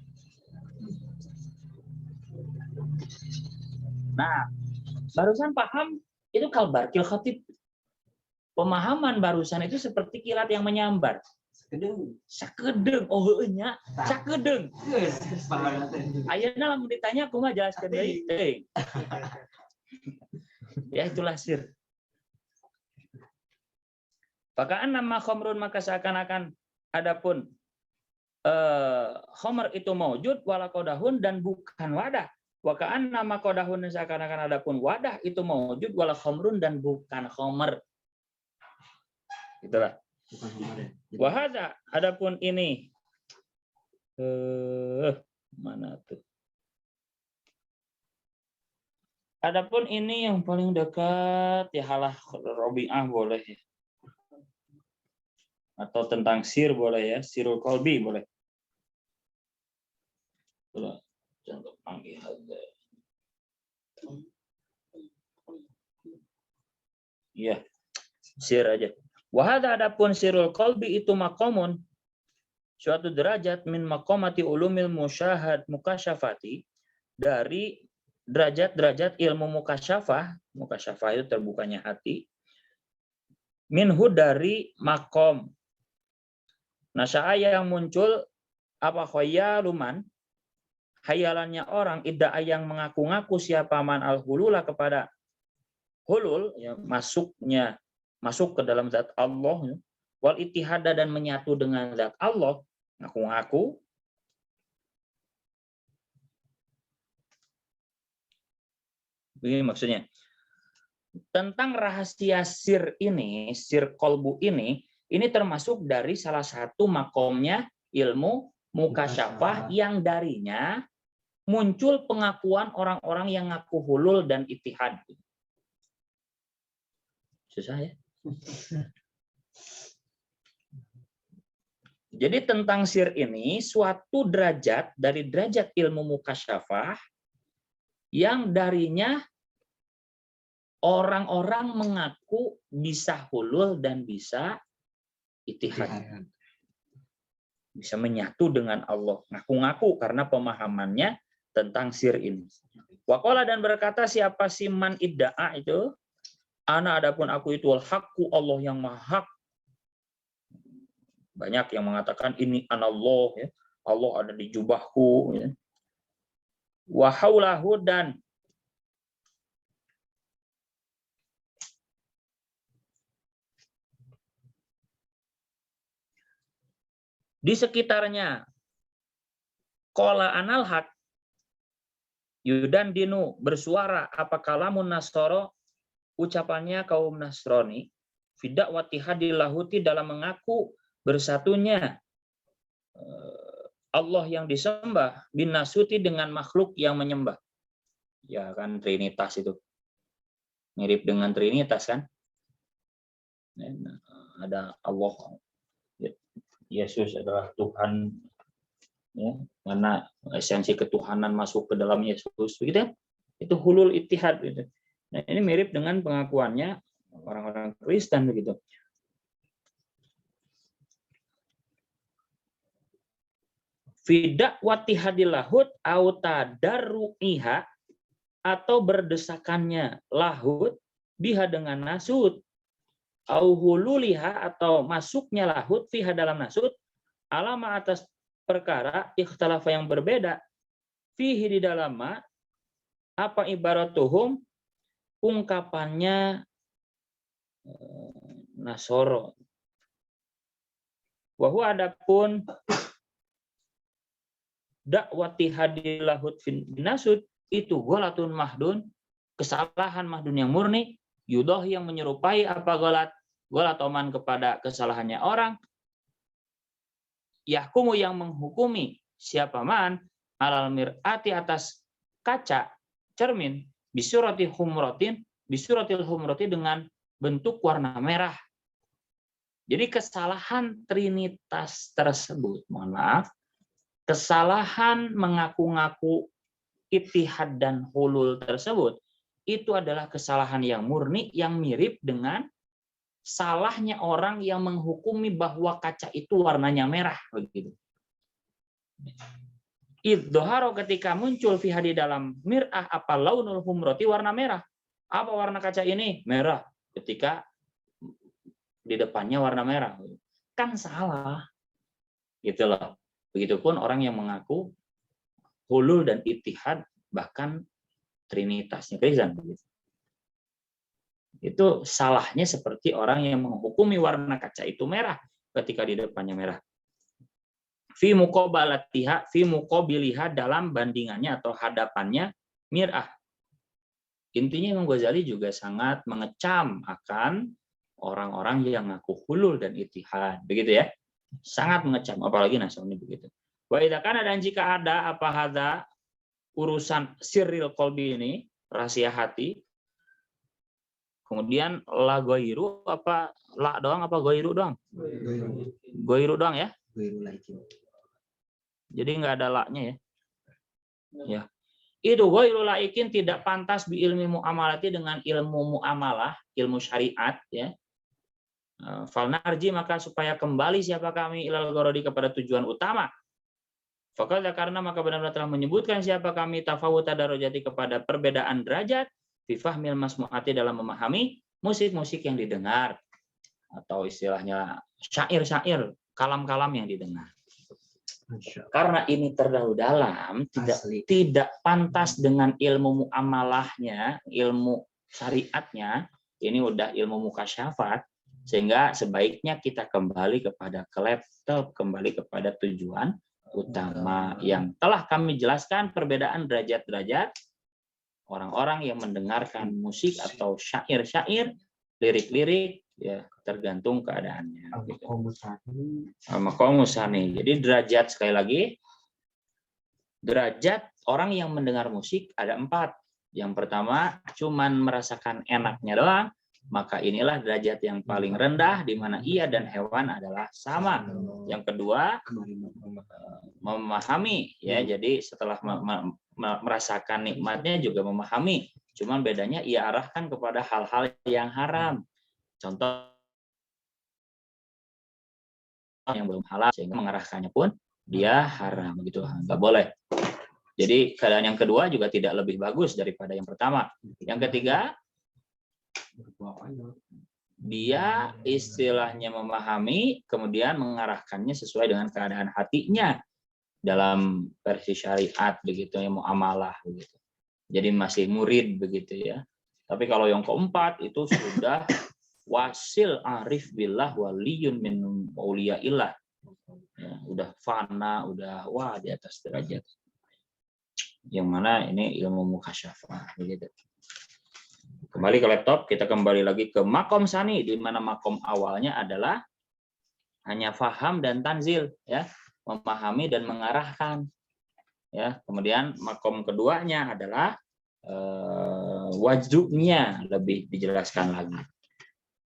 Nah, barusan paham itu kalbarkil khatib. Pemahaman barusan itu seperti kilat yang menyambar. Sakedeng, oh nya, sakedeng. Ayeuna lamun ditanya kumaha jelaskeun deui teuing. Ya itulah sir. Pakaan nama khamrun, maka seakan-akan adapun khamr itu maujud wala qadahun, dan bukan wadah. Wakaan nama qadahun, seakan-akan adapun wadah itu maujud wala khamrun, dan bukan khamr. Itulah. Wahada, adapun ini mana tuh? Adapun ini yang paling dekat ya halah Robi'ah boleh ya. Atau tentang sir boleh ya, sirul qalbi boleh. Contoh panggil aja. Iya, sir aja. Wahada, adapun sirul qalbi itu maqamun, suatu derajat min maqamati ulumil musyahad mukasyafati, dari derajat-derajat ilmu mukasyafah. Mukasyafah itu terbukanya hati. Minhu, dari makom. Nasya'a, yang muncul apa khayaluman, khayalannya orang, idda'a, yang mengaku-ngaku siapa man al-hulula, kepada hulul, ya, masuk ke dalam zat Allah, wal ittihada, dan menyatu dengan zat Allah, ngaku-ngaku. Begini maksudnya. Tentang rahasia sir ini, sir kolbu ini termasuk dari salah satu makomnya ilmu mukasyafah, yang darinya muncul pengakuan orang-orang yang ngaku hulul dan ittihad. Susah ya? Jadi tentang sir ini suatu derajat dari derajat ilmu mukasyafah, yang darinya orang-orang mengaku bisa hulul dan bisa ittihad. Bisa menyatu dengan Allah. Ngaku-ngaku karena pemahamannya tentang sir ini. Waqala, dan berkata siapa si man idda'a itu, ana, adapun aku itu al-haqqu, Allah yang maha hak. Banyak yang mengatakan ini anallah, ya. Allah ada di jubahku, ya. Wa haulahu, dan di sekitarnya. Qala anal haq, yudan dinu, bersuara apa kalamun nasoro, ucapannya kaum Nasrani, fidak watihadil lahuti, dalam mengaku bersatunya Allah yang disembah, bin nasuti, dengan makhluk yang menyembah. Ya kan, Trinitas itu mirip dengan Trinitas kan. Ada Allah, Yesus adalah Tuhan, ya, karena esensi ketuhanan masuk ke dalam Yesus, begitu. Itu hulul ittihad gitu. Nah, ini mirip dengan pengakuannya orang-orang Kristen begitu. Fidak watihadil lahud au tadarru'iha, atau berdesakannya lahud biha dengan nasud, au hululiha, atau masuknya lahud fiha dalam nasud, alama atas perkara ikhtalafa yang berbeda, fihi di dalam ma, apa ibaratuhum, ungkapannya nasoro. Wahyu adapun dakwati hadilahud fin binasud, itu golatun mahdun, kesalahan mahdun yang murni, yudoh yang menyerupai apa golatoman kepada kesalahannya orang, yahkumu yang menghukumi siapa man alal mir'ati atas kaca cermin bisuratil humrati dengan bentuk warna merah. Jadi kesalahan trinitas tersebut, mohon maaf, kesalahan mengaku-ngaku ittihad dan hulul tersebut, itu adalah kesalahan yang murni yang mirip dengan salahnya orang yang menghukumi bahwa kaca itu warnanya merah, begitu. Idzoharo ketika muncul fiha di dalam mir'ah apa launul humrati, warna merah. Apa warna kaca ini? Merah. Ketika di depannya warna merah, kan salah, gitu loh. Begitupun orang yang mengaku hulul dan ittihad, bahkan trinitasnya Kristen, itu salahnya seperti orang yang menghukumi warna kaca itu merah ketika di depannya merah. Fi muqabalatiha, fi muqabiliha, dalam bandingannya atau hadapannya mir'ah. Intinya Imam Ghazali juga sangat mengecam akan orang-orang yang ngaku hulul dan ittihad, begitu ya. Sangat mengecam, apalagi Nasrani begitu. Wa idza kana, dan jika ada apa hadza urusan sirril qalbi ini, rahasia hati, kemudian la ghairu, apa la doang apa ghairu doang? Ghairu doang ya? Jadi nggak ada la-nya ya. Ya. Itu ghairu laikin, tidak pantas bi ilmi muamalati, dengan ilmu muamalah, ilmu syariat ya. Falnarji, maka supaya kembali siapa kami ilal gharadi, kepada tujuan utama. Fakala, karena maka benar-benar telah menyebutkan siapa kami tafawuta darajati, kepada perbedaan derajat, fi fahmil masmu'ati, dalam memahami musik-musik yang didengar, atau istilahnya syair-syair, kalam-kalam yang didengar. Karena ini terlalu dalam, tidak pantas dengan ilmu muamalahnya, ilmu syariatnya, ini udah ilmu mukasyafat, sehingga sebaiknya kita kembali kepada laptop, kembali kepada tujuan utama yang telah kami jelaskan, perbedaan derajat-derajat orang-orang yang mendengarkan musik atau syair-syair, lirik-lirik, ya tergantung keadaannya. Makomusani. Jadi derajat, sekali lagi, derajat orang yang mendengar musik ada 4. Yang pertama, cuman merasakan enaknya doang, maka inilah derajat yang paling rendah, di mana ia dan hewan adalah sama. Yang kedua, memahami, ya, jadi setelah merasakan nikmatnya juga memahami, cuman bedanya ia arahkan kepada hal-hal yang haram. Contoh yang belum halal, sehingga mengarahkannya pun dia haram, gitu, nggak boleh. Jadi keadaan yang kedua juga tidak lebih bagus daripada yang pertama. Yang ketiga, dia istilahnya memahami, kemudian mengarahkannya sesuai dengan keadaan hatinya dalam versi syariat, begitu ya, muamalah begitu. Jadi masih murid begitu ya. Tapi kalau yang keempat itu sudah wasil arif billah waliyun min auliyaillah. Ya, udah fana, udah wah di atas derajat. Yang mana ini ilmu mukasyafah begitu. Kembali ke laptop, kita kembali lagi ke makom sani, di mana makom awalnya adalah hanya faham dan tanzil, ya, memahami dan mengarahkan, ya. Kemudian makom keduanya adalah wajdunya, lebih dijelaskan lagi.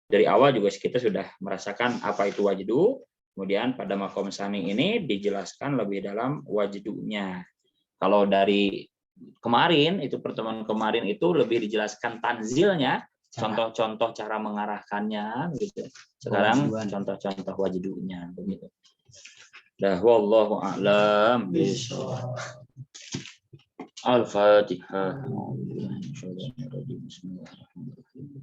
Dari awal juga kita sudah merasakan apa itu wajdu, kemudian pada makom sani ini dijelaskan lebih dalam wajdunya. Kalau dari kemarin, itu pertemuan kemarin itu lebih dijelaskan tanzilnya, contoh-contoh cara mengarahkannya gitu. Sekarang contoh-contoh wajdunya begitu. Dah wallahu a'lam bishawab. Al-Fatihah. Bismillahirrahmanirrahim.